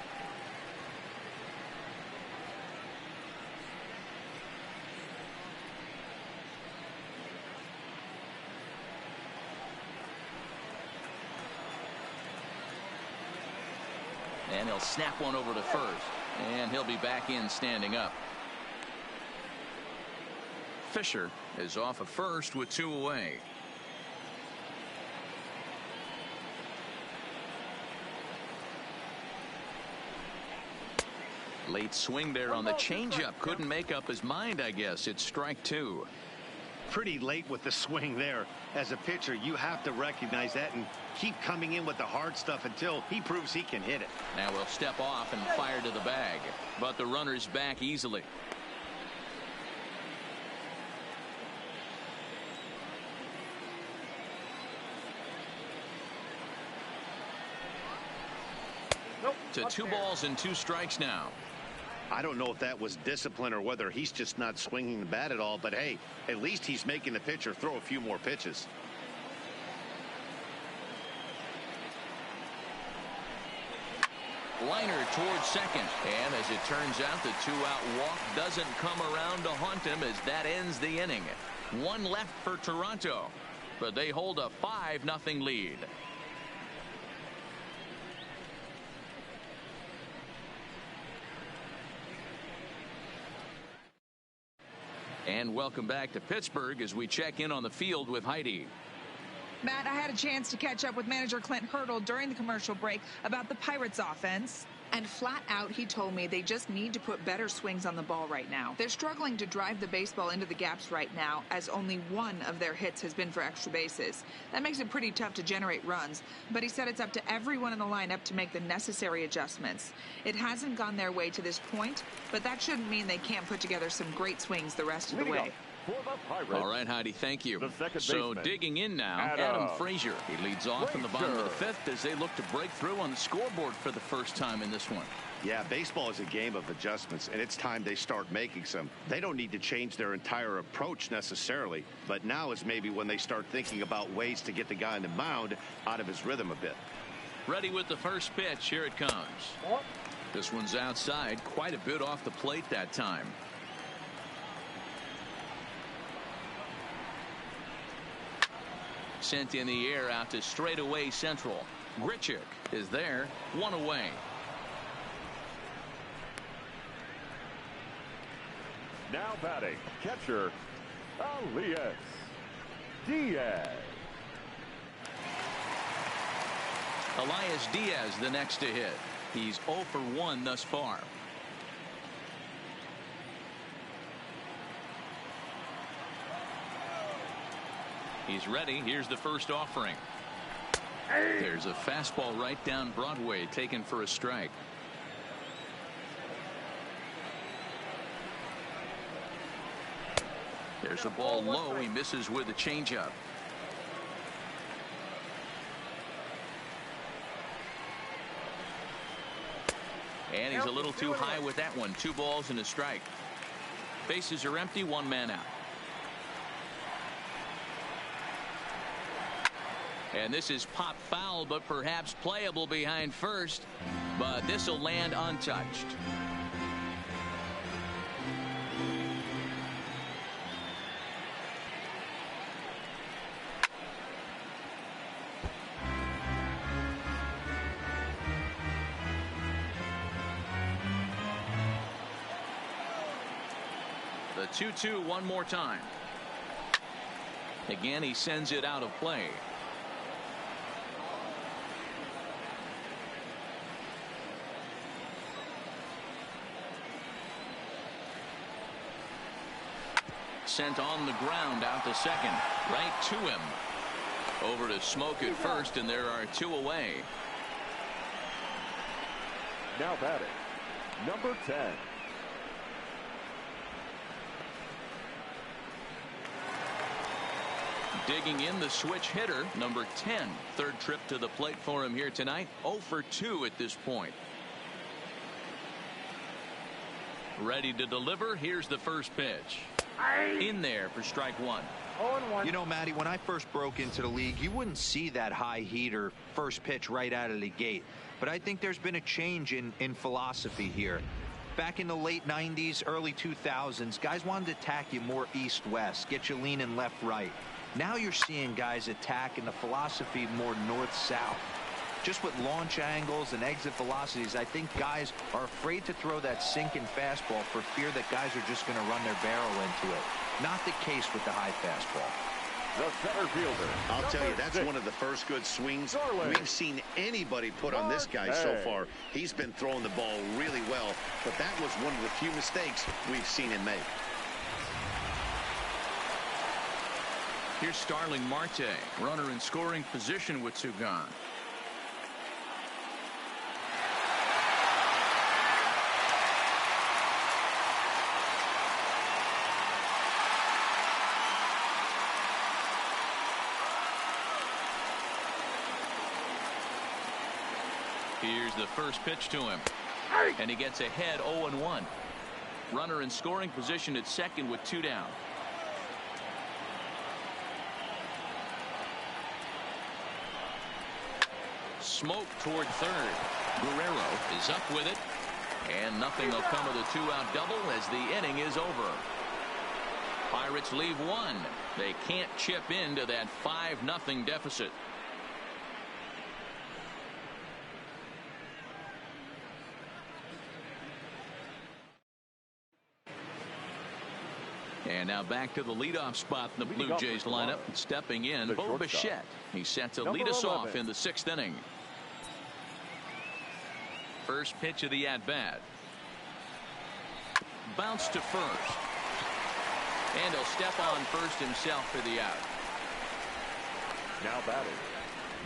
And he'll snap one over to first, and he'll be back in standing up. Fisher is off of first with 2 away. Late swing there on the changeup. Couldn't make up his mind, I guess. It's strike 2. Pretty late with the swing there. As a pitcher, you have to recognize that and keep coming in with the hard stuff until he proves he can hit it. Now we'll step off and fire to the bag, but the runner's back easily. To 2 balls and 2 strikes now. I don't know if that was discipline or whether he's just not swinging the bat at all, but hey, at least he's making the pitcher throw a few more pitches. Liner towards second, and as it turns out, the 2-out walk doesn't come around to haunt him as that ends the inning. 1 left for Toronto, but they hold a 5-0 lead. And welcome back to Pittsburgh as we check in on the field with Heidi. Matt, I had a chance to catch up with manager Clint Hurdle during the commercial break about the Pirates offense. And flat out, he told me they just need to put better swings on the ball right now. They're struggling to drive the baseball into the gaps right now, as only 1 of their hits has been for extra bases. That makes it pretty tough to generate runs, but he said it's up to everyone in the lineup to make the necessary adjustments. It hasn't gone their way to this point, but that shouldn't mean they can't put together some great swings the rest of the way. All right, Heidi, thank you. So digging in now, Adam Frazier. He leads off in the bottom of the 5th as they look to break through on the scoreboard for the first time in this one. Yeah, baseball is a game of adjustments, and it's time they start making some. They don't need to change their entire approach necessarily, but now is maybe when they start thinking about ways to get the guy on the mound out of his rhythm a bit. Ready with the first pitch. Here it comes. This one's outside, quite a bit off the plate that time. Sent in the air out to straightaway central. Grichuk is there, 1 away. Now batting, catcher, Elias Diaz. Elias Diaz the next to hit. He's 0 for 1 thus far. He's ready. Here's the first offering. There's a fastball right down Broadway, taken for a strike. There's a ball low. He misses with a changeup. And he's a little too high with that one. 2 balls and a strike. Bases are empty, 1 man out. And this is pop foul, but perhaps playable behind first. But this will land untouched. The 2-2 one more time. Again, he sends it out of play. Sent on the ground out to second. Right to him. Over to Smoke at first, and there are 2 away. Now batting, number 10. Digging in, the switch hitter, number 10. 3rd trip to the plate for him here tonight. 0 for 2 at this point. Ready to deliver. Here's the first pitch. In there for strike 1. 0-1. You know, Matty, when I first broke into the league, you wouldn't see that high heater first pitch right out of the gate. But I think there's been a change in philosophy here. Back in the late 90s, early 2000s, guys wanted to attack you more east-west, get you leaning left-right. Now you're seeing guys attack in the philosophy more north-south. Just with launch angles and exit velocities, I think guys are afraid to throw that sinking fastball for fear that guys are just going to run their barrel into it. Not the case with the high fastball. The center fielder. I'll tell you, that's one of the first good swings we've seen anybody put on this guy so far. He's been throwing the ball really well, but that was one of the few mistakes we've seen him make. Here's Starling Marte, runner in scoring position with 2 gone. Here's the first pitch to him. And he gets ahead 0-1. Runner in scoring position at second with 2 down. Smoke toward third. Guerrero is up with it. And nothing will come of the 2-out double as the inning is over. Pirates leave 1. They can't chip into that 5-0 deficit. And now back to the leadoff spot in the Blue Jays lineup. Stepping in, Bo Bichette. He's set to lead us off in the 6th inning. First pitch of the at-bat. Bounce to first. And he'll step on first himself for the out. Now batting,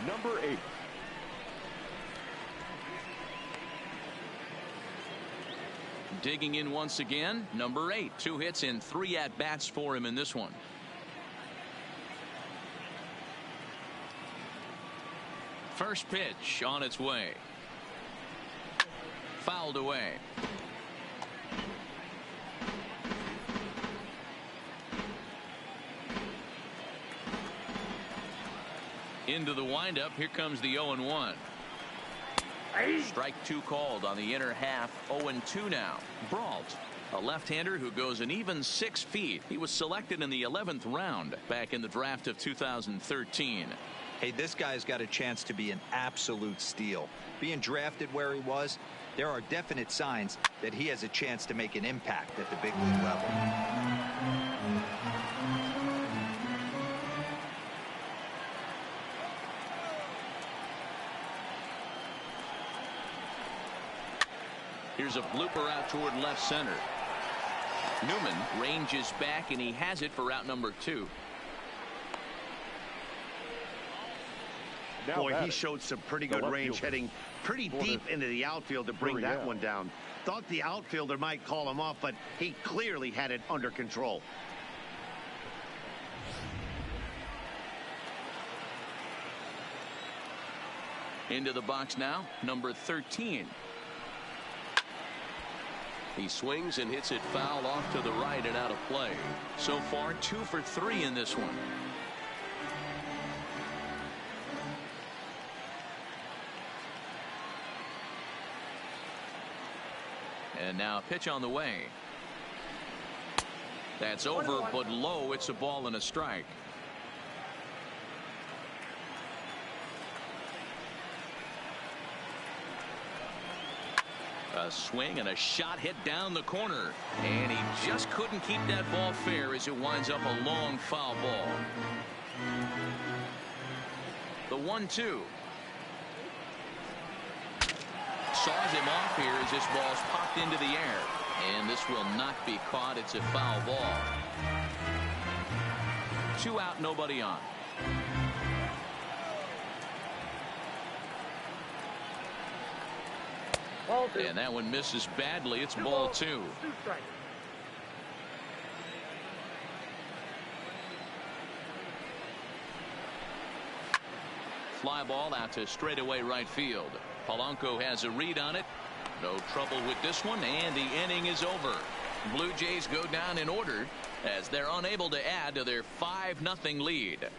number 8. Digging in once again, number 8. 2 hits in 3 at-bats for him in this one. First pitch on its way. Fouled away. Into the windup. Here comes the 0-1. Strike 2 called on the inner half. 0-2 now. Brault, a left-hander who goes an even 6 feet. He was selected in the 11th round back in the draft of 2013. Hey, this guy's got a chance to be an absolute steal. Being drafted where he was, there are definite signs that he has a chance to make an impact at the big league level. Here's a blooper out toward left center. Newman ranges back, and he has it for out number 2. Boy, he showed some pretty good range, heading pretty deep into the outfield to bring that one down. Thought the outfielder might call him off, but he clearly had it under control. Into the box now, number 13. He swings and hits it foul off to the right and out of play. So far, 2 for 3 in this one. And now a pitch on the way. That's over, but low. It's a ball and a strike. A swing and a shot hit down the corner, and he just couldn't keep that ball fair as it winds up a long foul ball. The 1-2. Saws him off here as this ball's popped into the air, and this will not be caught. It's a foul ball. 2 out, nobody on. And that one misses badly. It's ball 2. 2 strikes. Fly ball out to straightaway right field. Polanco has a read on it. No trouble with this one, and the inning is over. Blue Jays go down in order as they're unable to add to their 5-0 lead.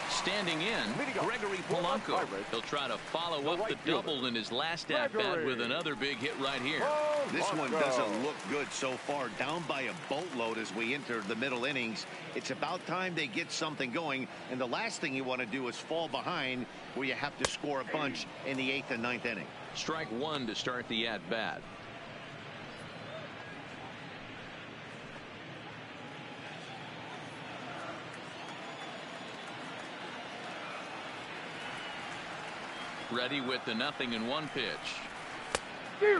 Standing in, Gregory Polanco. He'll try to follow up the double in his last at-bat with another big hit right here. This one doesn't look good so far. Down by a boatload as we enter the middle innings. It's about time they get something going, and the last thing you want to do is fall behind where you have to score a bunch in the 8th and 9th inning. Strike 1 to start the at-bat. Ready with the 0-1 pitch.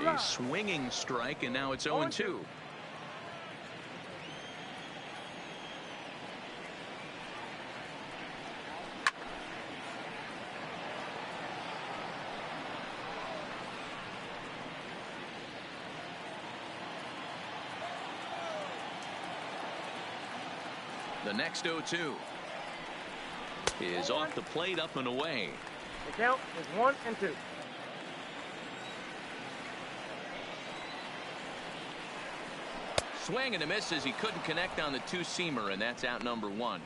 A swinging strike, and now it's 0-2. The next 0-2 is off the plate, up and away. The count is 1-2. Swing and a miss as he couldn't connect on the 2-seamer, and that's out number 1.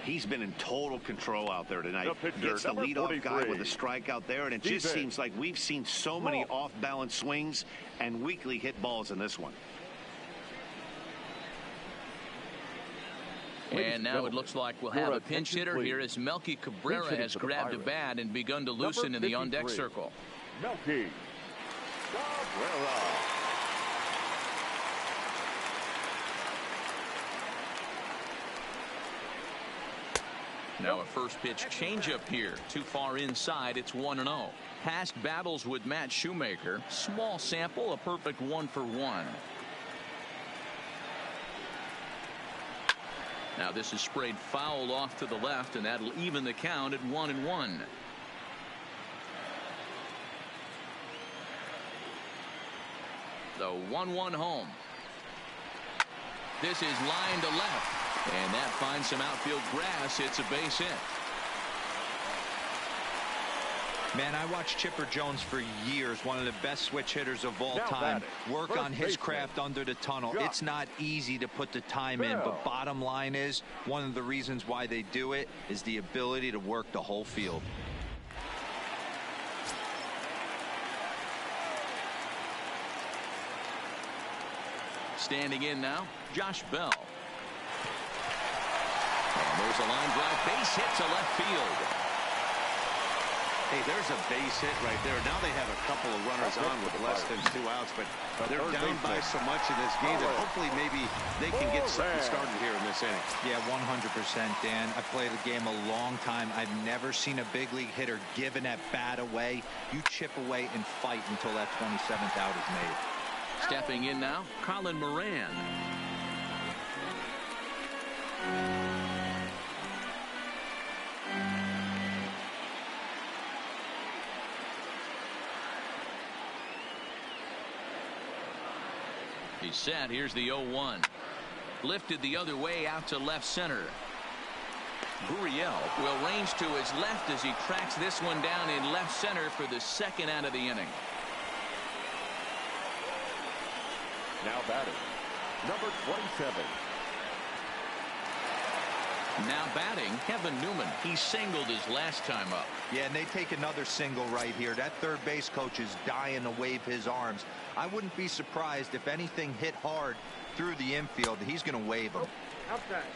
He's been in total control out there tonight. Gets the leadoff guy with a strikeout there, and it just seems like we've seen so many off-balance swings and weakly hit balls in this one. And now it looks like we'll have a pinch hitter here as Melky Cabrera has grabbed a bat and begun to loosen in the on-deck circle. Melky Cabrera. Now a first pitch changeup here. Too far inside. It's 1-0. Past battles with Matt Shoemaker. Small sample, a perfect 1-for-1. Now this is sprayed foul off to the left, and that'll even the count at 1-1. The 1-1 home. This is line to left, and that finds some outfield grass. It's a base hit. Man, I watched Chipper Jones for years, one of the best switch hitters of all time. Work on his craft under the tunnel. It's not easy to put the time in, but bottom line is, one of the reasons why they do it is the ability to work the whole field. Standing in now, Josh Bell. And there's a line drive base hit to left field. Hey, there's a base hit right there. Now they have a couple of runners on with less than 2 outs, but they're down by so much in this game that hopefully maybe they can get something started here in this inning. Yeah, 100%, Dan. I played the game a long time. I've never seen a big league hitter give an at-bat away. You chip away and fight until that 27th out is made. Stepping in now, Colin Moran. He's set. Here's the 0-1. Lifted the other way out to left center. Gurriel will range to his left as he tracks this one down in left center for the second out of the inning. Now batting, number 27. Now batting, Kevin Newman. He singled his last time up. Yeah, and they take another single right here. That third base coach is dying to wave his arms. I wouldn't be surprised if anything hit hard through the infield. He's going to wave them.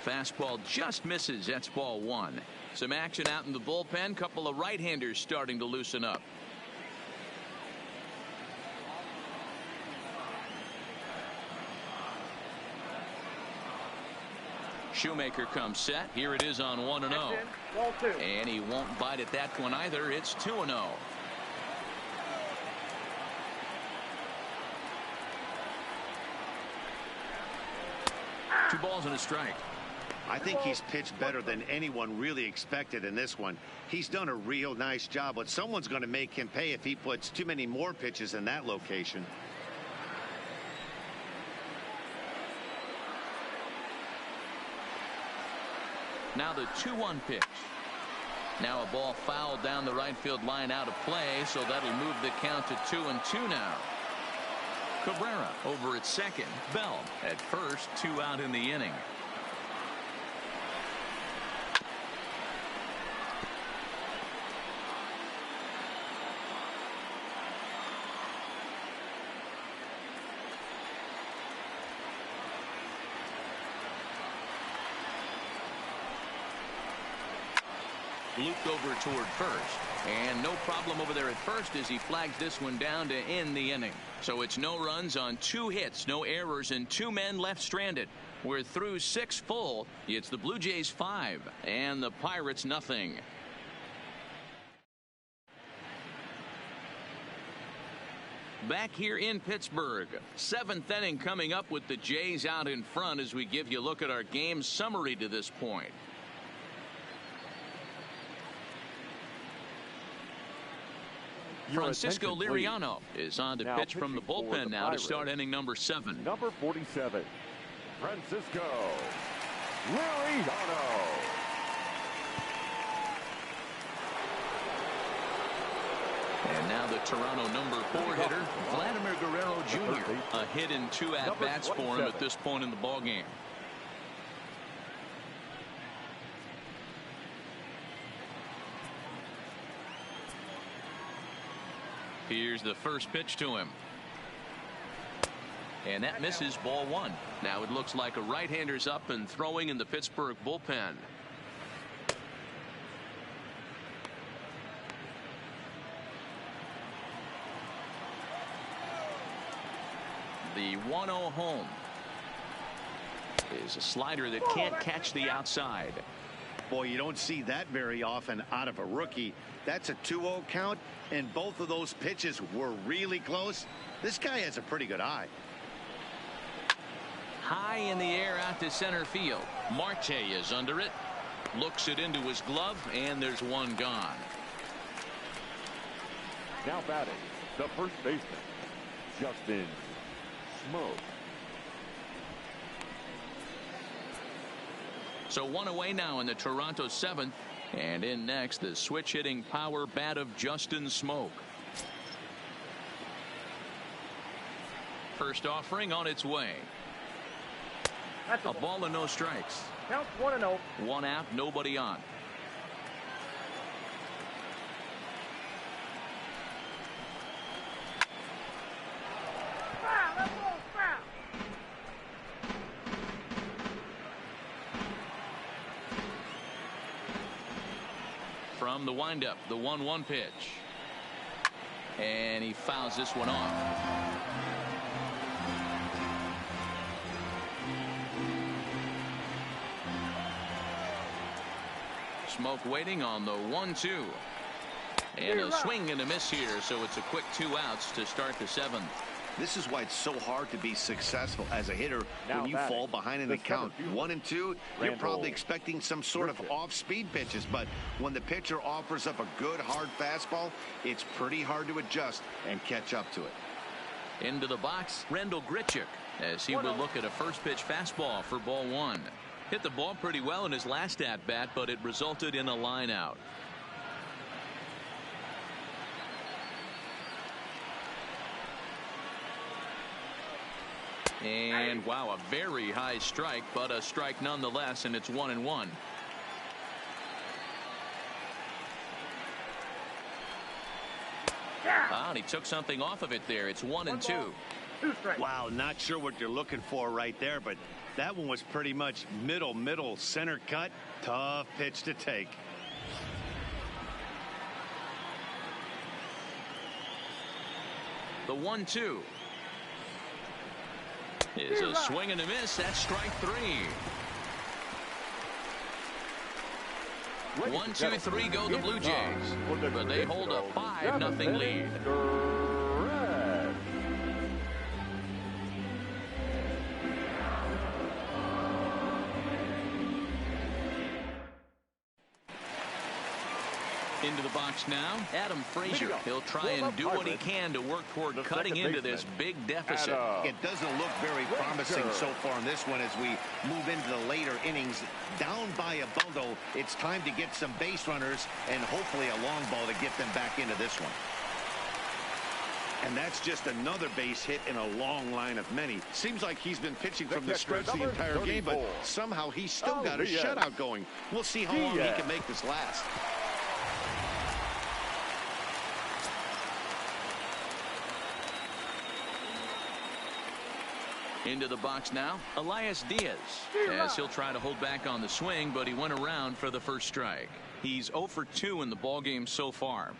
Fastball just misses. That's ball one. Some action out in the bullpen. Couple of right-handers starting to loosen up. Shoemaker comes set. Here it is on 1-0. And he won't bite at that one either. It's 2-0. Two balls and a strike. I think he's pitched better than anyone really expected in this one. He's done a real nice job, but someone's going to make him pay if he puts too many more pitches in that location. Now the 2-1 pitch. Now a ball fouled down the right field line out of play, so that'll move the count to 2-2 now. Cabrera over at second. Bell at first. 2 out in the inning. Looped over toward first, and no problem over there at first as he flags this one down to end the inning. So it's no runs on 2 hits, no errors, and 2 men left stranded. We're through 6 full. It's the Blue Jays 5 and the Pirates nothing. Back here in Pittsburgh, 7th inning coming up with the Jays out in front as we give you a look at our game summary to this point. Francisco Liriano is on to pitch from the bullpen now to start inning number 7. Number 47, Francisco Liriano. And now the Toronto number 4 hitter, Vladimir Guerrero Jr. A hit and 2 at-bats for him at this point in the ballgame. Here's the first pitch to him. And that misses, ball 1. Now it looks like a right-hander's up and throwing in the Pittsburgh bullpen. The 1-0 home is a slider that can't catch the outside. Boy, you don't see that very often out of a rookie. That's a 2-0 count, and both of those pitches were really close. This guy has a pretty good eye. High in the air out to center field. Marte is under it. Looks it into his glove, and there's one gone. Now batting, the first baseman, Justin Smoke. So 1 away now in the Toronto 7th. And in next, the switch-hitting power bat of Justin Smoke. First offering on its way. That's A ball and no strikes. Counts 1-0. 1 out, nobody on. from the windup, the 1-1 pitch. And he fouls this one off. Smoke waiting on the 1-2. And a swing and a miss here, so it's a quick 2 outs to start the 7th. This is why it's so hard to be successful as a hitter when you fall behind in the count. 1 and 2, you're probably expecting some sort of off-speed pitches, but when the pitcher offers up a good hard fastball, it's pretty hard to adjust and catch up to it. Into the box, Rendell Grichuk, as he will look at a first pitch fastball for ball 1. Hit the ball pretty well in his last at-bat, but it resulted in a line out. And wow, a very high strike, but a strike nonetheless, and it's 1-1. And he took something off of it there. It's 1-2. Wow, not sure what you're looking for right there, but that one was pretty much middle center cut. Tough pitch to take. The 1-2 is a swing and a miss. That's strike 3. 1, 2, 3 go the Blue Jays, but they hold a 5-0 lead. Into the box now, Adam Frazier. He'll try and do what he can to work toward cutting into this big deficit. It doesn't look very promising so far in this one as we move into the later innings. Down by a bundle, it's time to get some base runners and hopefully a long ball to get them back into this one. And that's just another base hit in a long line of many. Seems like he's been pitching from the stretch the entire game, but somehow he's still got a shutout going. We'll see how long he can make this last. Into the box now, Elias Diaz, as he'll try to hold back on the swing, but he went around for the first strike. He's 0 for 2 in the ballgame so far.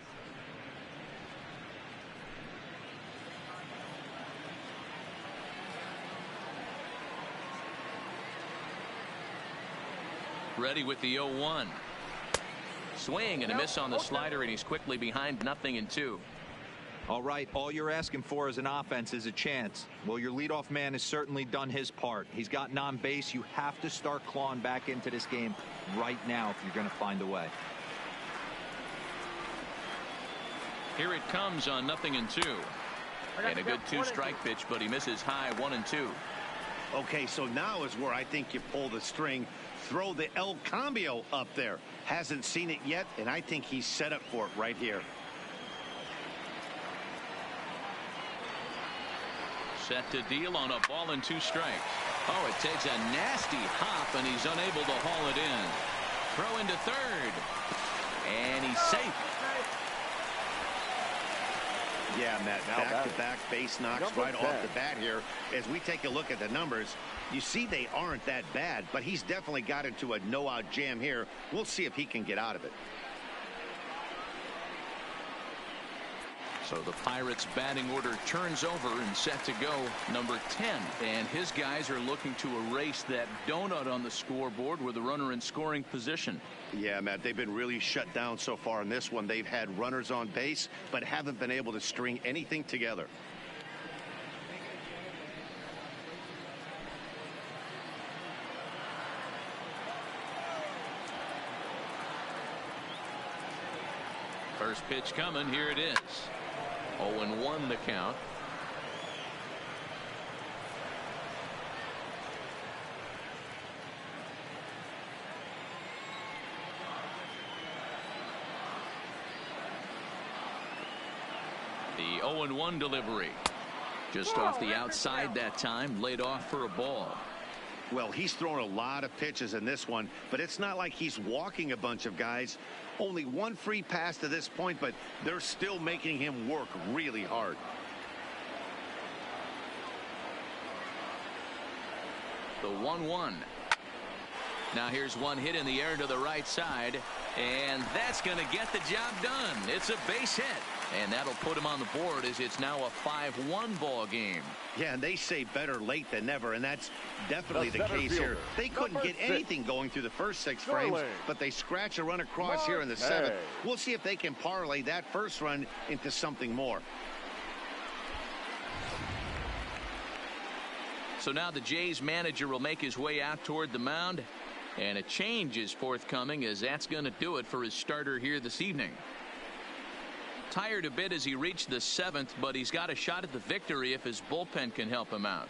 Ready with the 0-1. Swing and a miss on the slider, and he's quickly behind 0-2. All right, all you're asking for as an offense is a chance. Well, your leadoff man has certainly done his part. He's gotten on base. You have to start clawing back into this game right now if you're going to find a way. Here it comes on 0-2. And a good 2-strike pitch, but he misses high 1-2. Okay, so now is where I think you pull the string. Throw the El Cambio up there. Hasn't seen it yet, and I think he's set up for it right here. Set to deal on a ball and 2 strikes. Oh, it takes a nasty hop, and he's unable to haul it in. Throw into third. And he's safe. Yeah, Matt, back-to-back base knocks right off the bat here. As we take a look at the numbers, you see they aren't that bad, but he's definitely got into a no-out jam here. We'll see if he can get out of it. So the Pirates batting order turns over and set to go number 10. And his guys are looking to erase that donut on the scoreboard with a runner in scoring position. Yeah, Matt, they've been really shut down so far in this one. They've had runners on base, but haven't been able to string anything together. First pitch coming. Here it is. 0-1 the count. The 0-1 delivery. Just off the outside that time, laid off for a ball. Well, he's thrown a lot of pitches in this one, but it's not like he's walking a bunch of guys. Only one free pass to this point, but they're still making him work really hard. The 1-1. Now here's one hit in the air to the right side. And that's going to get the job done. It's a base hit. And that'll put him on the board as it's now a 5-1 ball game. Yeah, and they say better late than never, and that's definitely the case here. They couldn't get anything going through the first 6 frames, but they scratch a run across here in the 7th. We'll see if they can parlay that first run into something more. So now the Jays manager will make his way out toward the mound, and a change is forthcoming, as that's going to do it for his starter here this evening. Tired a bit as he reached the 7th, but he's got a shot at the victory if his bullpen can help him out.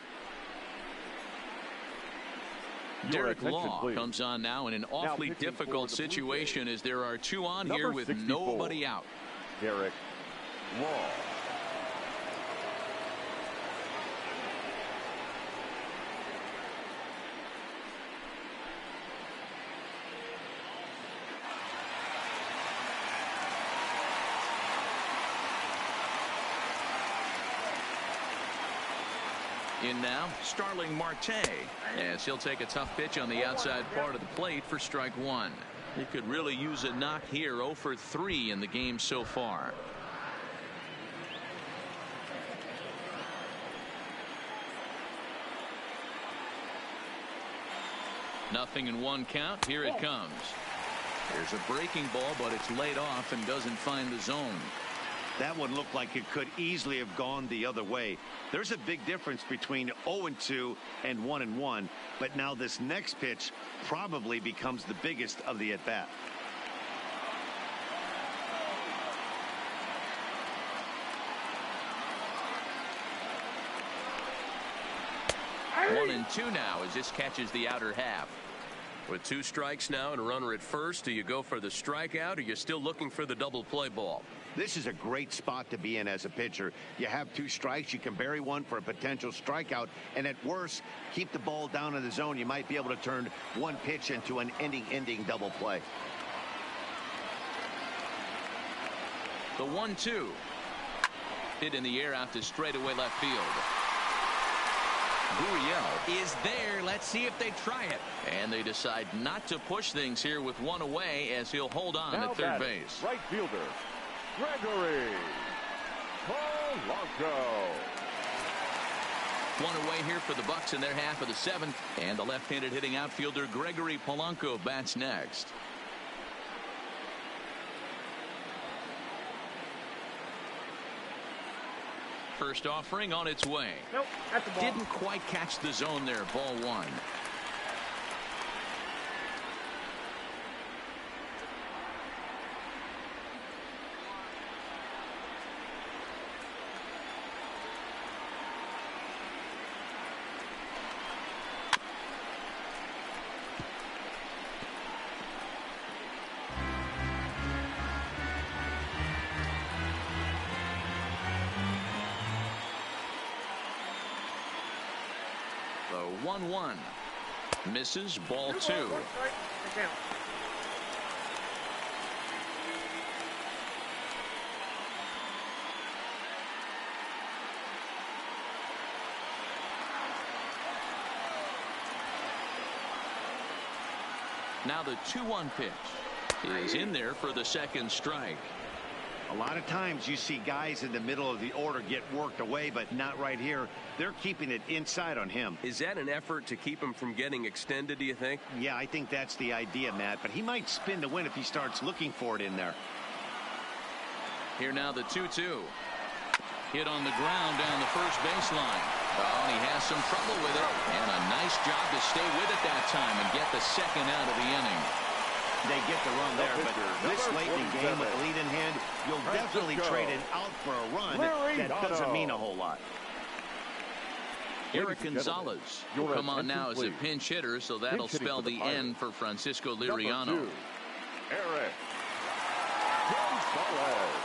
Derek Law comes on now in an awfully difficult situation as there are 2 on here with nobody out. Derek Law. In now, Starling Marte, as he'll take a tough pitch on the outside part of the plate for strike 1. He could really use a knock here. 0 for 3 in the game so far. Nothing in 1 count. Here it comes. There's a breaking ball, but it's laid off and doesn't find the zone. That one looked like it could easily have gone the other way. There's a big difference between 0-2 and 1-1, but now this next pitch probably becomes the biggest of the at-bat. One and 2 now as this catches the outer half. With 2 strikes now and a runner at first, do you go for the strikeout or you're still looking for the double play ball? This is a great spot to be in as a pitcher. You have 2 strikes. You can bury one for a potential strikeout, and at worst, keep the ball down in the zone. You might be able to turn 1 pitch into an ending double play. The 1-2. Hit in the air out to straightaway left field. Gurriel is there. Let's see if they try it. And they decide not to push things here with 1 away as he'll hold on at third base. Right fielder, Gregory Polanco. 1 away here for the Bucks in their half of the 7th. And the left-handed hitting outfielder Gregory Polanco bats next. First offering on its way. Nope, that's the ball. Didn't quite catch the zone there. Ball 1. The 1-1 misses. Ball 2. Now the 2-1 pitch is in there for the 2nd strike. A lot of times you see guys in the middle of the order get worked away, but not right here. They're keeping it inside on him. Is that an effort to keep him from getting extended, do you think? Yeah, I think that's the idea, Matt, but he might spin to win if he starts looking for it in there. Here now the 2-2. Hit on the ground down the first baseline. Oh, and he has some trouble with it. And a nice job to stay with it that time and get the 2nd out of the inning. They get the run there, but this late in the game with the lead in hand, you'll definitely trade it out for a run. That doesn't mean a whole lot. Eric Gonzalez will come on now as a pinch hitter, so that'll spell the end for Francisco Liriano. Eric Gonzalez.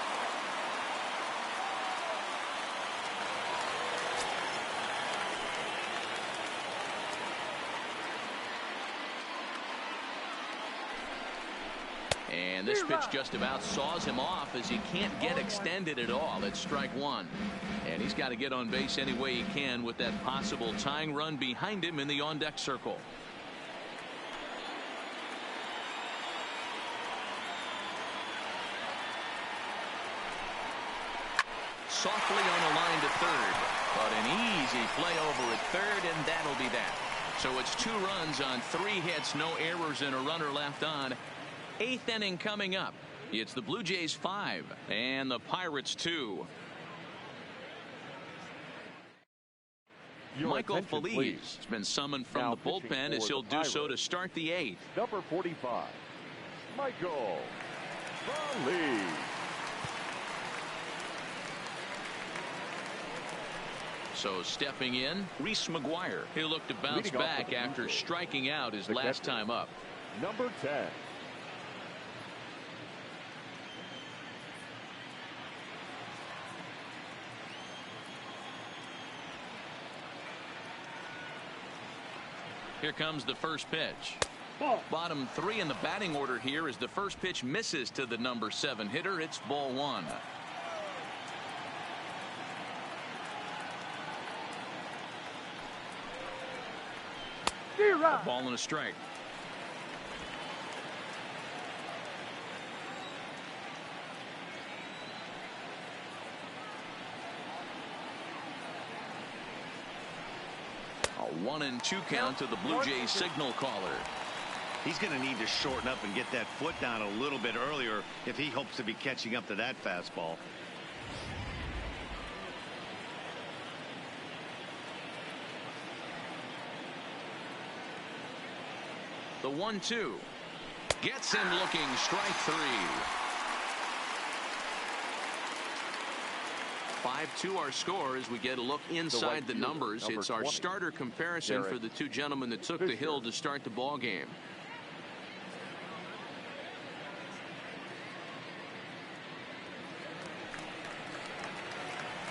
And this pitch just about saws him off as he can't get extended at all. It's strike 1. And he's got to get on base any way he can with that possible tying run behind him in the on-deck circle. softly on the line to third. But an easy play over at third, and that'll be that. So it's 2 runs on 3 hits, no errors, and a runner left on. 8th inning coming up. It's the Blue Jays 5 and the Pirates 2. Michael Feliz has been summoned from the bullpen as he'll do so to start the 8th. Number 45, Michael Feliz. So stepping in, Reese McGuire. He'll look to bounce back after striking out his last time up. Number 10. Here comes the first pitch. Bottom 3 in the batting order here as the first pitch misses to the number 7 hitter. It's ball 1. A ball and a strike. A 1-2 count to the Blue Jays signal caller. He's going to need to shorten up and get that foot down a little bit earlier if he hopes to be catching up to that fastball. The 1-2 gets him looking. Strike 3. 5-2 our score as we get a look inside the numbers. It's our starter comparison for the 2 gentlemen that took the hill to start the ball game.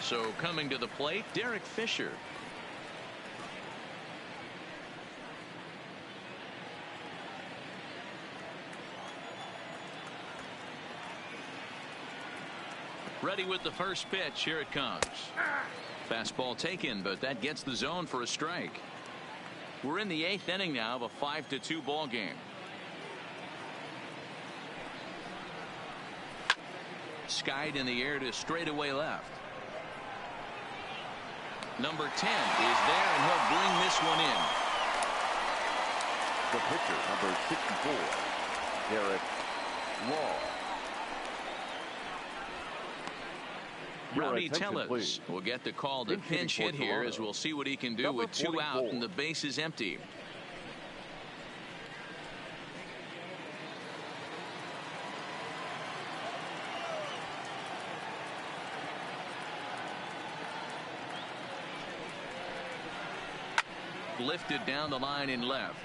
So coming to the plate, Derek Fisher. Ready with the first pitch. Here it comes. Fastball taken, but that gets the zone for a strike. We're in the 8th inning now of a 5-2 ball game. Skied in the air to straightaway left. Number 10 is there, and he'll bring this one in. The pitcher, number 64, Derek Law. Rowdy Tellez will get the call to pinch hit here, as we'll see what he can do with 2 out and the base is empty. Lifted down the line in left,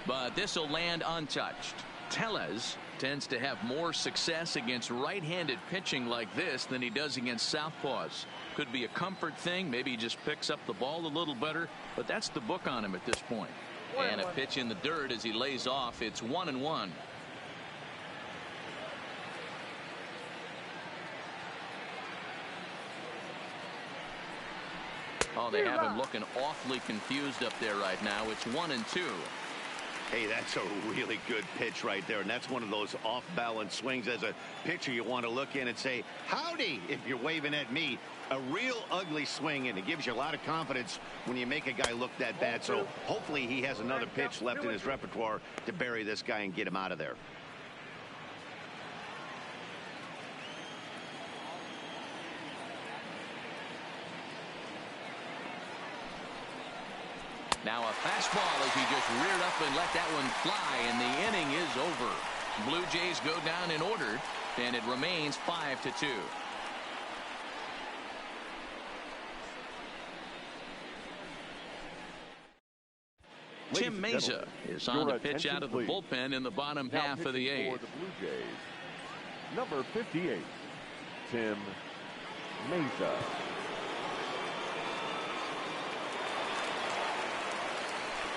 but this will land untouched. Tellez tends to have more success against right-handed pitching like this than he does against southpaws. Could be a comfort thing. Maybe he just picks up the ball a little better, but that's the book on him at this point. And a pitch in the dirt as he lays off. It's 1-1. Oh, they have him looking awfully confused up there right now. It's 1-2. Hey, that's a really good pitch right there, and that's one of those off-balance swings. As a pitcher, you want to look in and say, howdy, if you're waving at me. A real ugly swing, and it gives you a lot of confidence when you make a guy look that bad. So hopefully he has another pitch left in his repertoire to bury this guy and get him out of there. Now a fastball as he just reared up and let that one fly, and the inning is over. Blue Jays go down in order, and it remains 5-2. Tim Mesa is on to pitch out of the bullpen in the bottom half of the 8th. For the Blue Jays, number 58, Tim Mesa.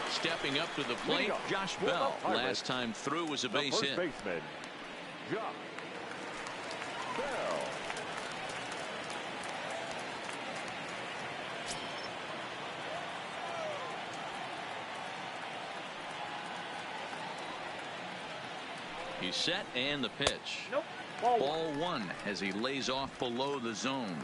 Stepping up to the plate, Josh Bell. Last time through was a base hit. First baseman, Josh Bell. He's set, and the pitch. Nope. Ball 1 as he lays off below the zone.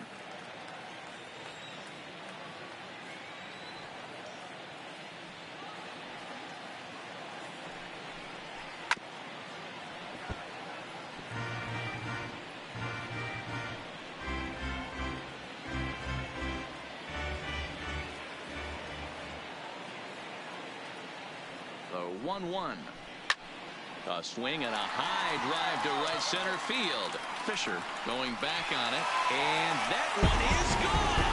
1-1. A swing and a high drive to right center field. Fisher going back on it, and that one is gone.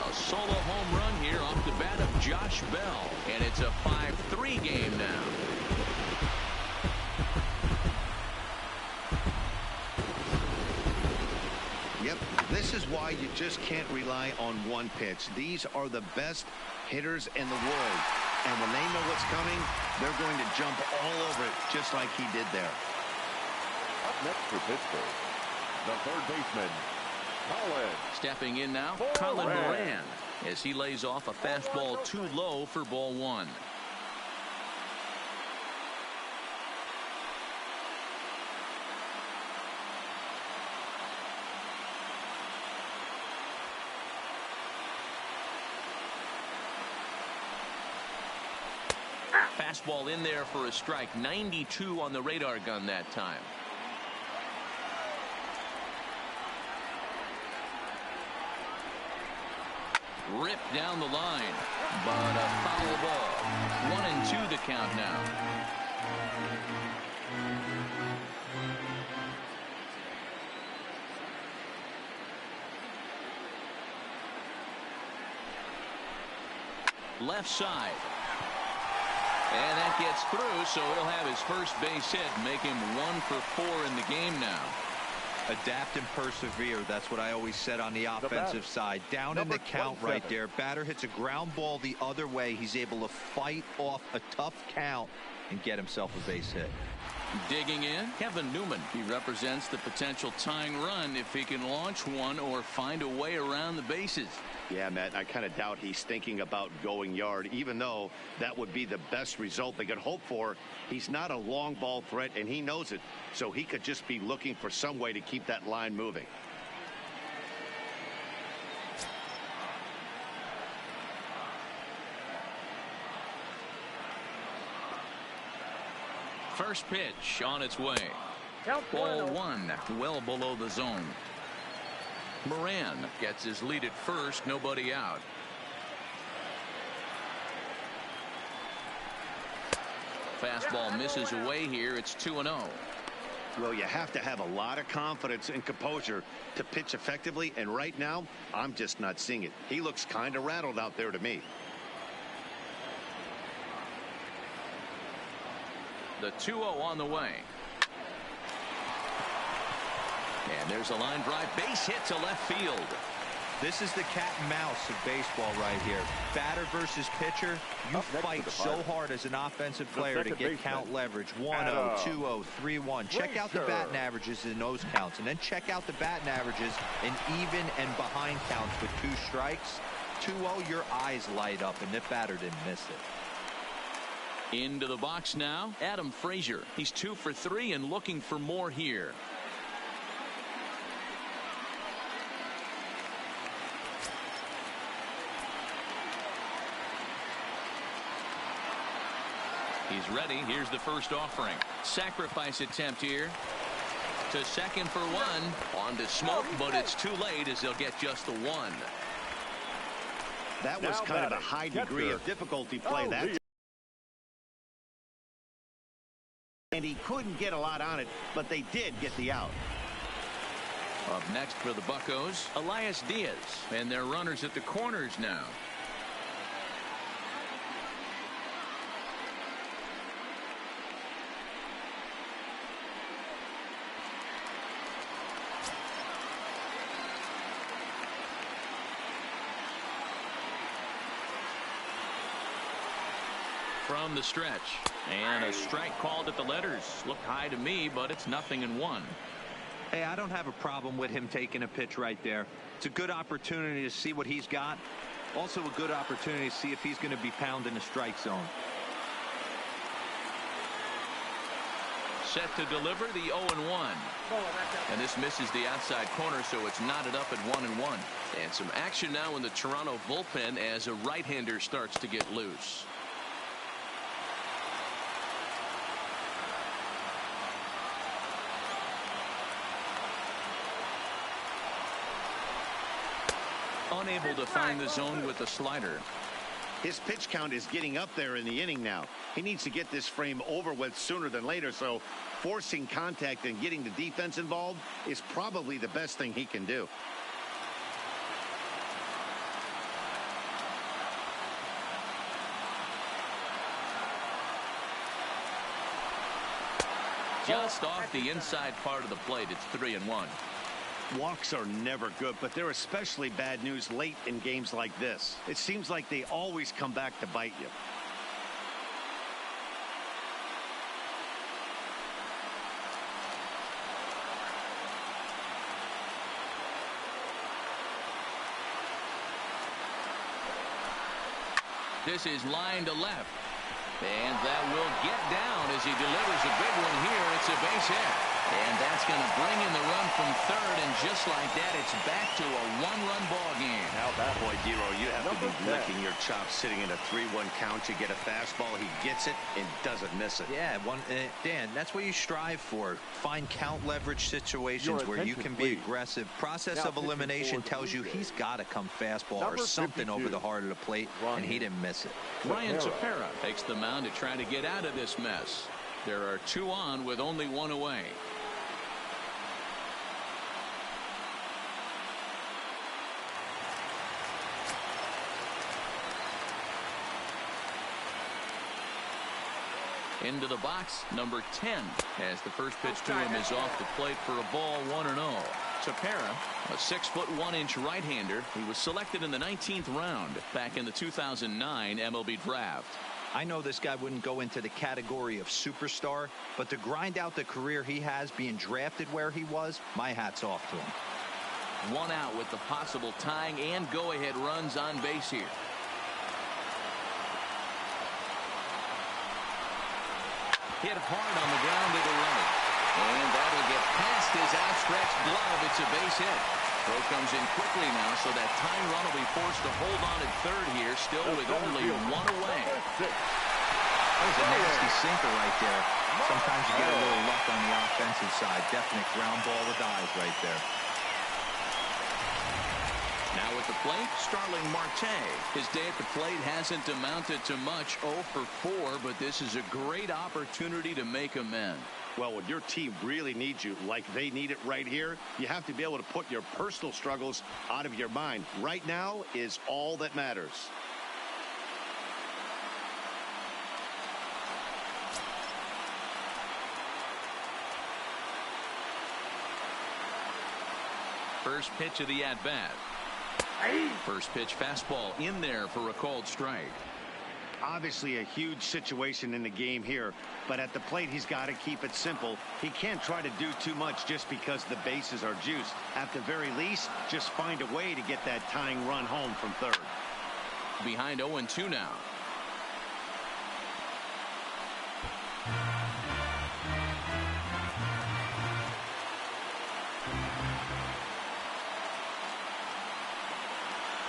A solo home run here off the bat of Josh Bell, and it's a 5-3 game now. Yep, this is why you just can't rely on one pitch. These are the best hitters in the world. And when they know what's coming, they're going to jump all over it, just like he did there. Up next for Pittsburgh, the third baseman, Colin. Stepping in now, Colin Moran, as he lays off a fastball too low for ball 1. Fastball in there for a strike. 92 on the radar gun that time. Ripped down the line, but a foul ball. 1-2 the count now. Left side. And that gets through, so he'll have his first base hit, make him 1 for 4 in the game now. Adapt and persevere. That's what I always said on the offensive side. Down in the count right there. Batter hits a ground ball the other way. He's able to fight off a tough count and get himself a base hit. Digging in, Kevin Newman. He represents the potential tying run if he can launch one or find a way around the bases. Yeah, Matt, I kind of doubt he's thinking about going yard, even though that would be the best result they could hope for. He's not a long ball threat, and he knows it, so he could just be looking for some way to keep that line moving. First pitch on its way. Ball 1, well below the zone. Moran gets his lead at first, nobody out. Fastball misses away here. It's 2-0. Well, you have to have a lot of confidence and composure to pitch effectively, and right now I'm just not seeing it. He looks kind of rattled out there to me. The 2-0 on the way. And there's a line drive, base hit to left field. This is the cat and mouse of baseball right here. Batter versus pitcher. You fight so hard as an offensive player to get count leverage. 1-0, 2-0, 3-1. Check out the batting averages in those counts, and then check out the batting averages in even and behind counts with 2 strikes. 2-0, your eyes light up, and the batter didn't miss it. Into the box now, Adam Frazier. He's 2 for 3 and looking for more here. He's ready. Here's the first offering. Sacrifice attempt here. To second for 1. On to Smoke, but it's too late as they'll get just the 1. That was kind of a high degree of difficulty play. And he couldn't get a lot on it, but they did get the out. Up next for the Buccos, Elias Diaz. And their runners at the corners now. From the stretch, and a strike called at the letters. Looked high to me, but it's 0-1. Hey, I don't have a problem with him taking a pitch right there. It's a good opportunity to see what he's got. Also a good opportunity to see if he's going to be pounding the strike zone. Set to deliver the 0-1. And this misses the outside corner, so it's knotted up at 1-1. And some action now in the Toronto bullpen as a right-hander starts to get loose. Unable to find the zone with the slider. His pitch count is getting up there in the inning now. He needs to get this frame over with sooner than later, so forcing contact and getting the defense involved is probably the best thing he can do. Just off the inside part of the plate. It's 3-1. Walks are never good, but they're especially bad news late in games like this. It seems like they always come back to bite you. This is line to left. And that will get down as he delivers a big one here. It's a base hit. And that's going to bring in the run from third. And just like that, it's back to a one-run ball game. Now that boy, Dero, you have to be licking your chops sitting in a 3-1 count. You get a fastball, he gets it and doesn't miss it. Yeah, Dan, that's what you strive for. Find count leverage situations where you can be aggressive. Process of elimination tells you he's got to come fastball or something over the heart of the plate, and he didn't miss it. Ryan Tepera takes the mound to try to get out of this mess. There are 2 on with only 1 away. Into the box, number 10, as the first pitch to him is off the plate for a ball, 1-0. Tepera, a 6'1" right-hander. He was selected in the 19th round back in the 2009 MLB draft. I know this guy wouldn't go into the category of superstar, but to grind out the career he has being drafted where he was, my hat's off to him. 1 out with the possible tying and go-ahead runs on base here. Hit hard on the ground to the right. And that'll get past his outstretched glove. It's a base hit. Throw comes in quickly now, so that tying run will be forced to hold on at third here, still with only 1 away. That was a nasty sinker right there. Sometimes you get a little luck on the offensive side. Definite ground ball with eyes right there. Now at the plate, Starling Marte. His day at the plate hasn't amounted to much, 0 for 4, but this is a great opportunity to make amends. Well, when your team really needs you like they need it right here, you have to be able to put your personal struggles out of your mind. Right now is all that matters. First pitch of the at-bat. First pitch fastball in there for a called strike. Obviously a huge situation in the game here, but at the plate he's got to keep it simple. He can't try to do too much just because the bases are juiced. At the very least, just find a way to get that tying run home from third. Behind 0-2 now.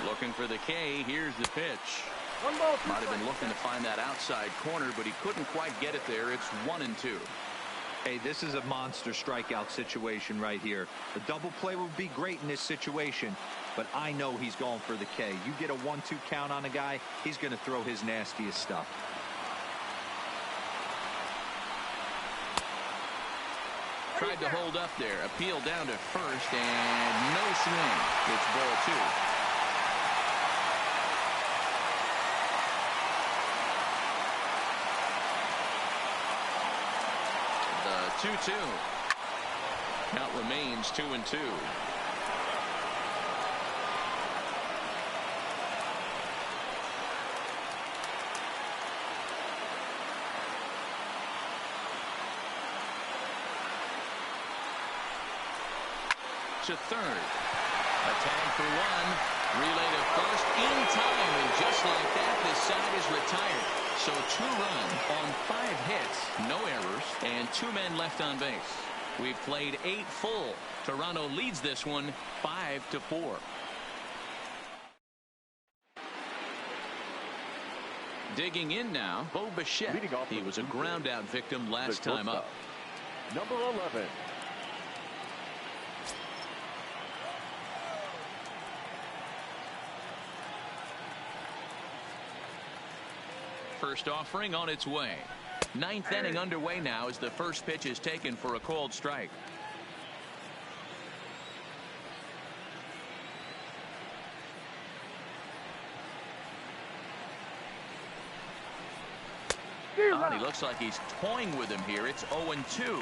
Looking for the K. Here's the pitch. Might have been looking to find that outside corner, but he couldn't quite get it there. It's 1-2. Hey, this is a monster strikeout situation right here. The double play would be great in this situation, but I know he's going for the K. You get a 1-2 count on a guy, he's going to throw his nastiest stuff. Tried to hold up there. Appeal down to first, and no swing. It's ball 2. The 2-2. Count remains 2-2. To third. A tag for 1. Relay to first in time, and just like that, this side is retired. So 2 runs on 5 hits, no errors, and 2 men left on base. We've played 8 full. Toronto leads this one 5-4. Digging in now, Bo Bichette. He was a ground out victim last time up. Number 11. first offering on its way. Ninth inning underway now as the first pitch is taken for a called strike. And he looks like he's toying with him here. It's 0-2.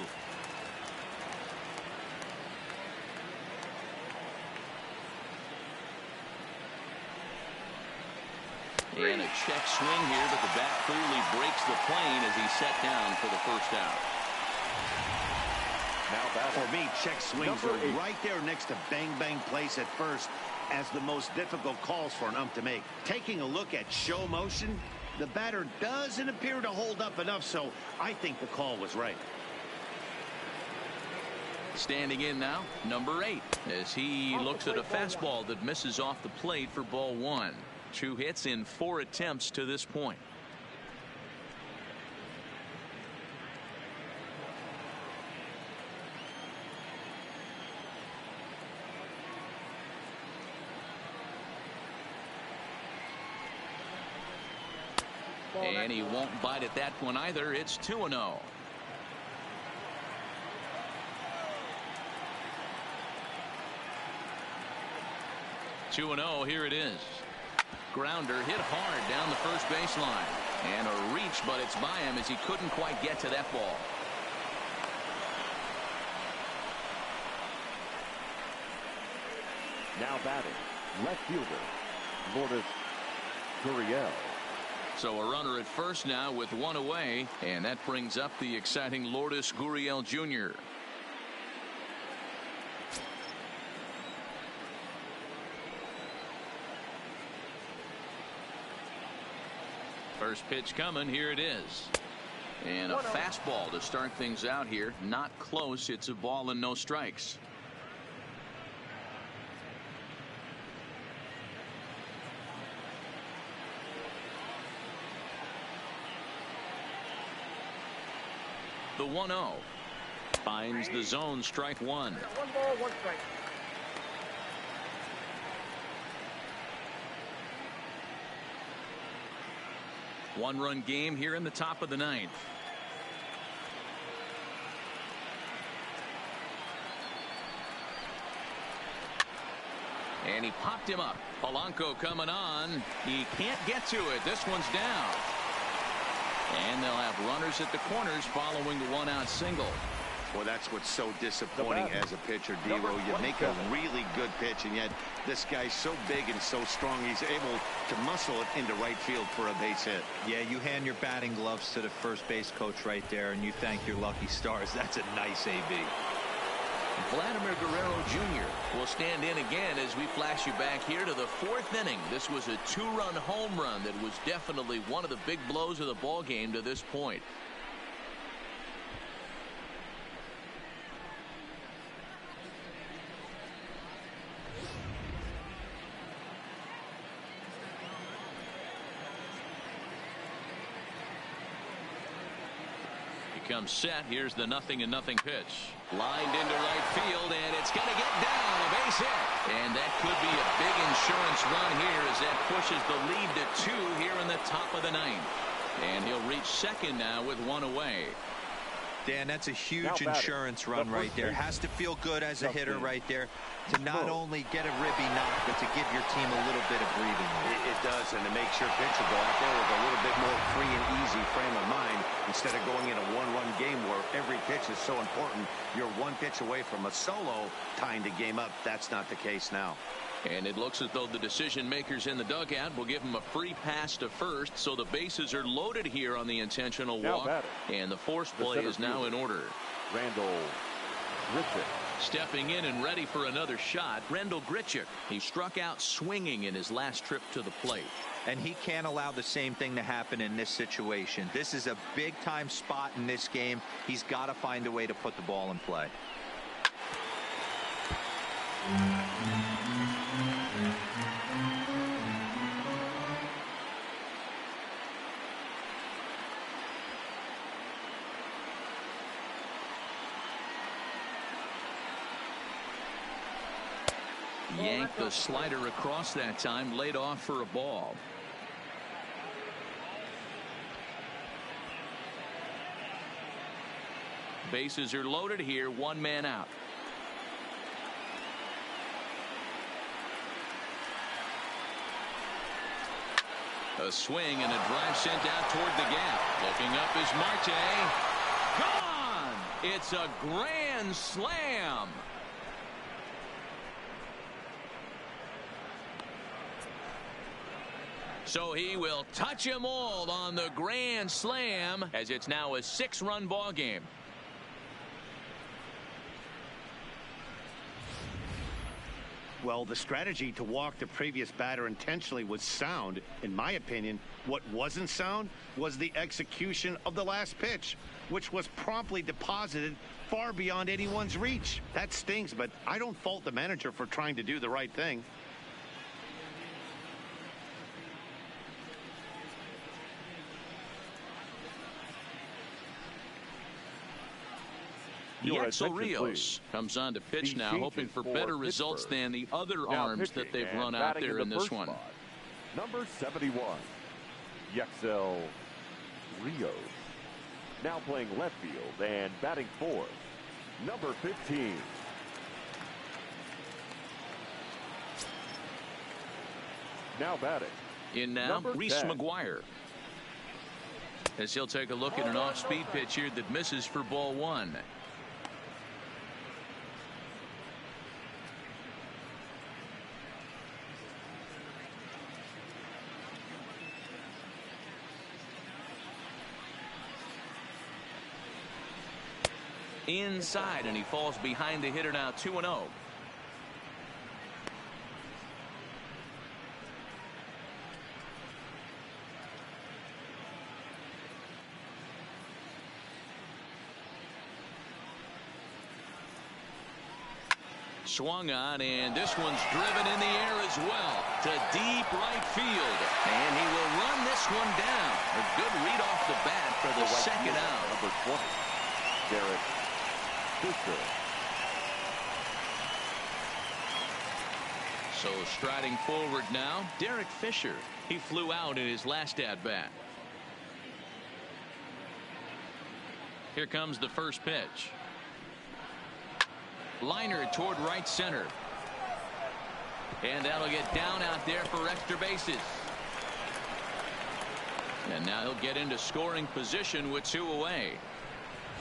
And a check swing here, but the bat clearly breaks the plane as he's set down for the first out. Now for me, check swings are right there next to bang place at first as the most difficult calls for an ump to make. Taking a look at show motion, the batter doesn't appear to hold up enough, so I think the call was right. Standing in now, number 8, as he looks at a fastball that misses off the plate for ball 1. 2 hits in 4 attempts to this point. And he won't bite at that one either. It's 2-0. Here it is. Grounder hit hard down the first baseline. And a reach, but it's by him as he couldn't quite get to that ball. Now batting, left fielder, Lourdes Gurriel. So a runner at first now with 1 away, and that brings up the exciting Lourdes Gurriel Jr. First pitch coming. Here it is. And a fastball to start things out here. Not close. It's a ball and no strikes. The 1-0 finds the zone, strike 1. 1 ball, 1 strike. One-run game here in the top of the 9th. And he popped him up. Polanco coming on. He can't get to it. This one's down. And they'll have runners at the corners following the 1-out single. Well, that's what's so disappointing as a pitcher, D-Row. You make a really good pitch, and yet this guy's so big and so strong, he's able to muscle it into right field for a base hit. Yeah, you hand your batting gloves to the first base coach right there, and you thank your lucky stars. That's a nice AB. Vladimir Guerrero Jr. will stand in again as we flash you back here to the 4th inning. This was a 2-run home run that was definitely one of the big blows of the ball game to this point. Comes set. Here's the 0-0 pitch. Lined into right field, and it's going to get down. A base hit. And that could be a big insurance run here as that pushes the lead to 2 here in the top of the 9th. And he'll reach second now with 1 away. Dan, that's a huge insurance run right there. Has to feel good as a hitter right there to not only get a ribby knock, but to give your team a little bit of breathing room. It does, and to make sure pitcher go out there with a little bit more free and easy frame of mind instead of going in a 1-run game where every pitch is so important. You're 1 pitch away from a solo tying the game up. That's not the case now. And it looks as though the decision makers in the dugout will give him a free pass to first, so the bases are loaded here on the intentional walk, and the force play is now in order. Randall Grichuk. Stepping in and ready for another shot, Randall Grichuk. He struck out swinging in his last trip to the plate. And he can't allow the same thing to happen in this situation. This is a big-time spot in this game. He's got to find a way to put the ball in play. Yanked the slider across that time, laid off for a ball. Bases are loaded here, one man out. A swing and a drive sent out toward the gap. Looking up is Marte. Gone! It's a grand slam. So he will touch them all on the grand slam, as it's now a 6-run ball game. Well, the strategy to walk the previous batter intentionally was sound. In my opinion, what wasn't sound was the execution of the last pitch, which was promptly deposited far beyond anyone's reach. That stings, but I don't fault the manager for trying to do the right thing. Axel Rios comes on to pitch now, hoping for better results than the other arms that they've run out there in this one. Number 71, Axel Rios. Now playing left field and batting fourth, number 15. Now batting. In now, Reese McGuire. As he'll take a look at an off-speed pitch here that misses for ball one. Inside, and he falls behind the hitter now, 2-0. Swung on, and this one's driven in the air as well to deep right field, and he will run this one down. A good read off the bat for the second out. Number 20, Derek Fisher. So striding forward now, Derek Fisher. He flew out in his last at bat. Here comes the first pitch. Liner toward right center. And that'll get down out there for extra bases. And now he'll get into scoring position with 2 away.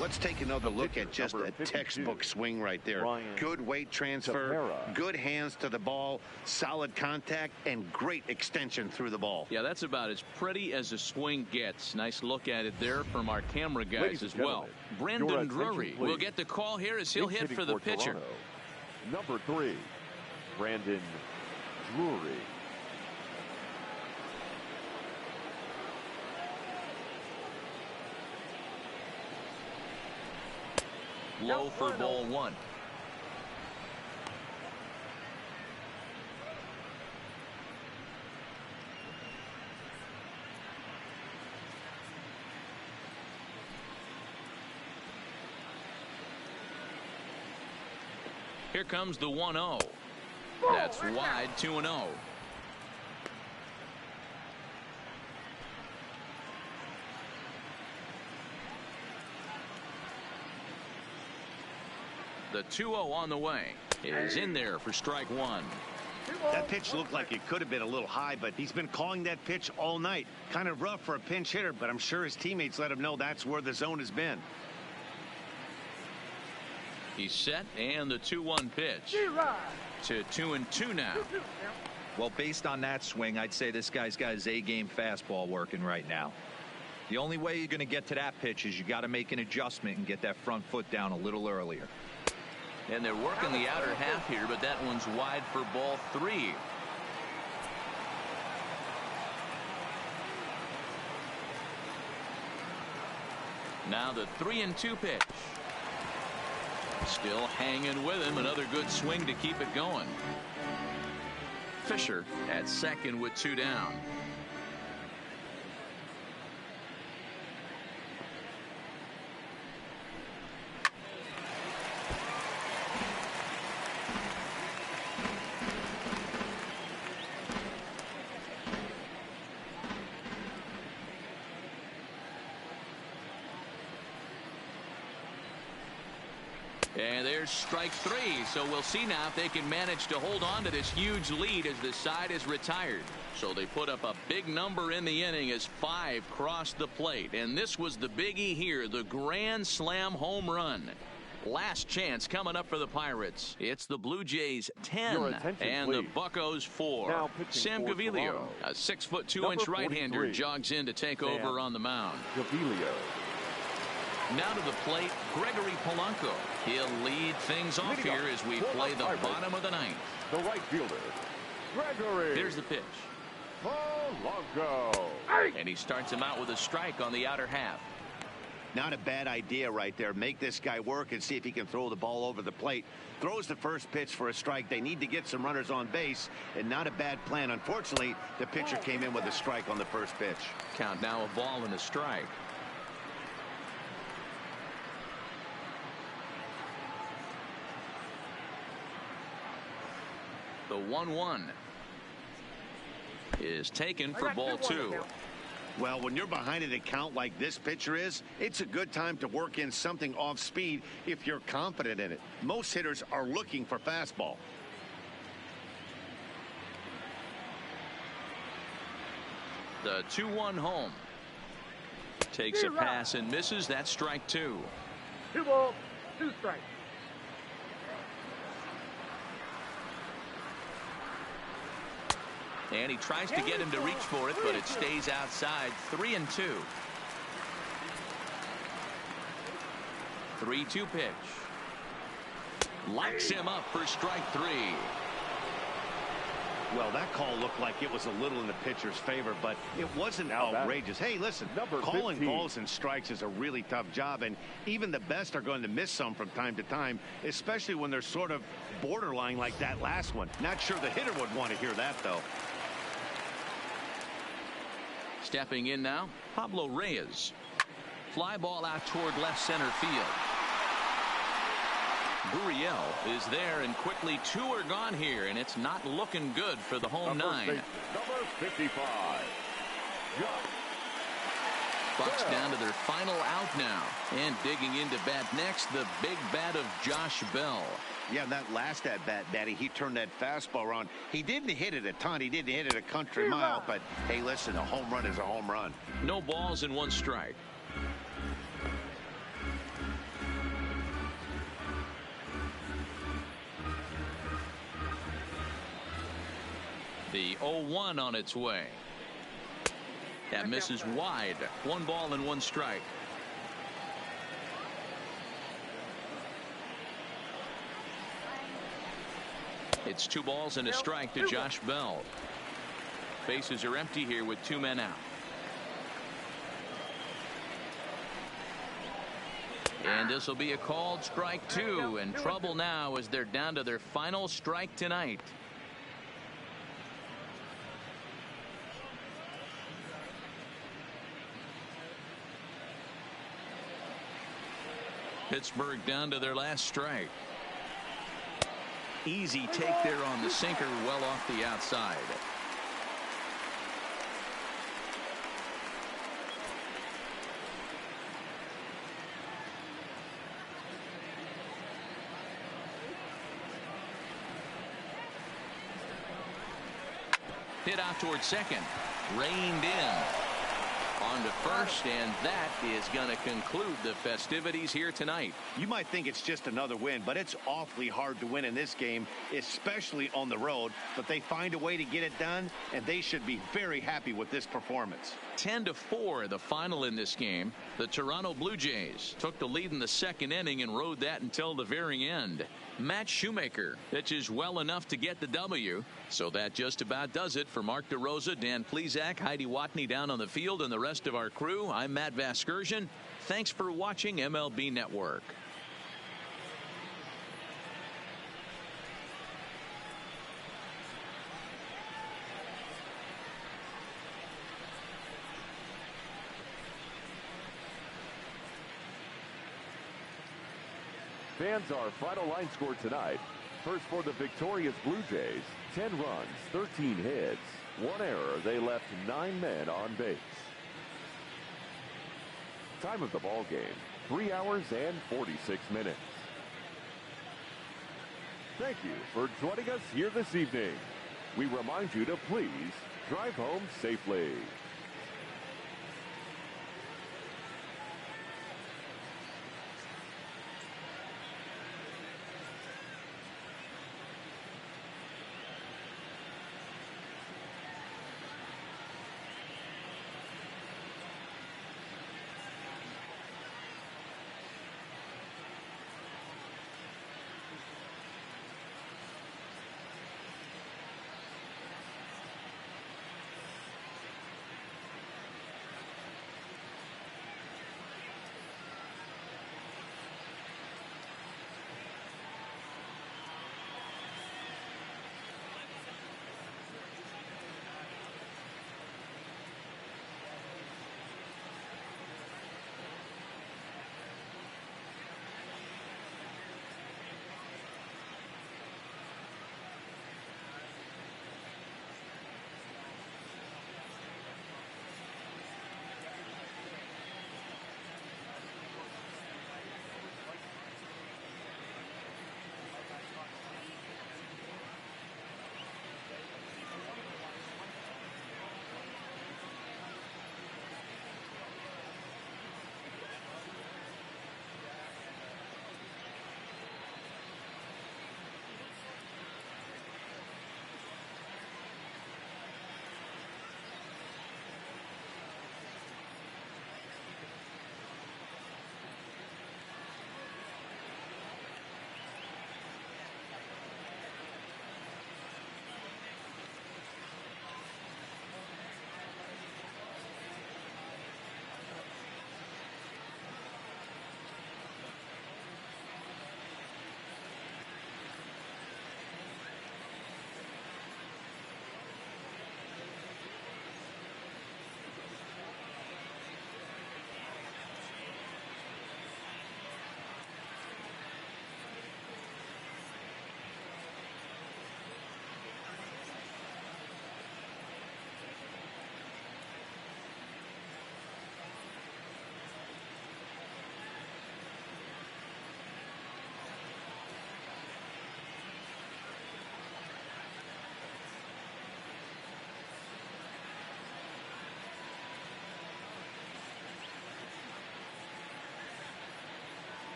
Let's take another look at just a textbook swing right there. Good weight transfer, good hands to the ball, solid contact, and great extension through the ball. Yeah, that's about as pretty as a swing gets. Nice look at it there from our camera guys as well. Brandon Drury will get the call here as he'll hit for the pitcher. Number 3, Brandon Drury. Low for ball one. Here comes the 1-0. That's wide, 2-0. The 2-0 on the way is in there for strike one. That pitch looked like it could have been a little high, but he's been calling that pitch all night. Kind of rough for a pinch hitter, but I'm sure his teammates let him know that's where the zone has been. He's set, and the 2-1 pitch to 2-2 now. Well, based on that swing, I'd say this guy's got his A-game fastball working right now. The only way you're going to get to that pitch is you got to make an adjustment and get that front foot down a little earlier. And they're working the outer half here, but that one's wide for ball 3. Now the 3-2 pitch. Still hanging with him. Another good swing to keep it going. Fisher at second with 2 down. And there's strike three. So we'll see now if they can manage to hold on to this huge lead as the side is retired. So they put up a big number in the inning as 5 crossed the plate. And this was the biggie here, the grand slam home run. Last chance coming up for the Pirates. It's the Blue Jays 10 and the Buccos 4. Sam Gaviglio, a 6'2" right-hander, jogs in to take over on the mound. Gaviglio. Now to the plate, Gregory Polanco. He'll lead things off here as we play the bottom of the ninth. The right fielder, Gregory. Here's the pitch. Polanco. And he starts him out with a strike on the outer half. Not a bad idea right there. Make this guy work and see if he can throw the ball over the plate. Throws the first pitch for a strike. They need to get some runners on base, and not a bad plan. Unfortunately, the pitcher came in with a strike on the first pitch. Count now a ball and a strike. The 1-1 is taken for ball 2. Well, when you're behind an account like this pitcher is, it's a good time to work in something off speed if you're confident in it. Most hitters are looking for fastball. The 2-1 home. Takes a pass and misses. That's strike 2. 2 balls, 2 strikes. And he tries to get him to reach for it, but it stays outside. 3-2. 3-2 pitch. Locks him up for strike 3. Well, that call looked like it was a little in the pitcher's favor, but it wasn't outrageous. Hey, listen, calling balls and strikes is a really tough job, and even the best are going to miss some from time to time, especially when they're sort of borderline like that last one. Not sure the hitter would want to hear that, though. Stepping in now, Pablo Reyes. Fly ball out toward left center field. Gurriel is there, and quickly 2 are gone here, and it's not looking good for the home 9. Number 55. Bucks down to their final out now, and digging into bat next, the big bat of Josh Bell. Yeah, that last at bat, Daddy, he turned that fastball around. He didn't hit it a ton. He didn't hit it a country mile, but hey, listen, a home run is a home run. No balls and 1 strike. The 0-1 on its way. That misses wide. 1 ball and 1 strike. It's 2 balls and a strike to Josh Bell. Bases are empty here with 2 men out. And this will be a called strike 2, and trouble now as they're down to their final strike tonight. Pittsburgh down to their last strike. Easy take there on the sinker, well off the outside. Hit out towards second. Reined in. On to first, and that is going to conclude the festivities here tonight. You might think it's just another win, but it's awfully hard to win in this game, especially on the road. But they find a way to get it done, and they should be very happy with this performance. 10-4 the final in this game. The Toronto Blue Jays took the lead in the second inning and rode that until the very end. Matt Shoemaker pitches well enough to get the W. So that just about does it for Mark DeRosa, Dan Plesac, Heidi Watney down on the field, and the rest of our crew. I'm Matt Vasgersian. Thanks for watching MLB Network. Fans, our final line score tonight. First for the victorious Blue Jays, 10 runs, 13 hits, 1 error. They left 9 men on base. Time of the ball game, 3 hours and 46 minutes. Thank you for joining us here this evening. We remind you to please drive home safely.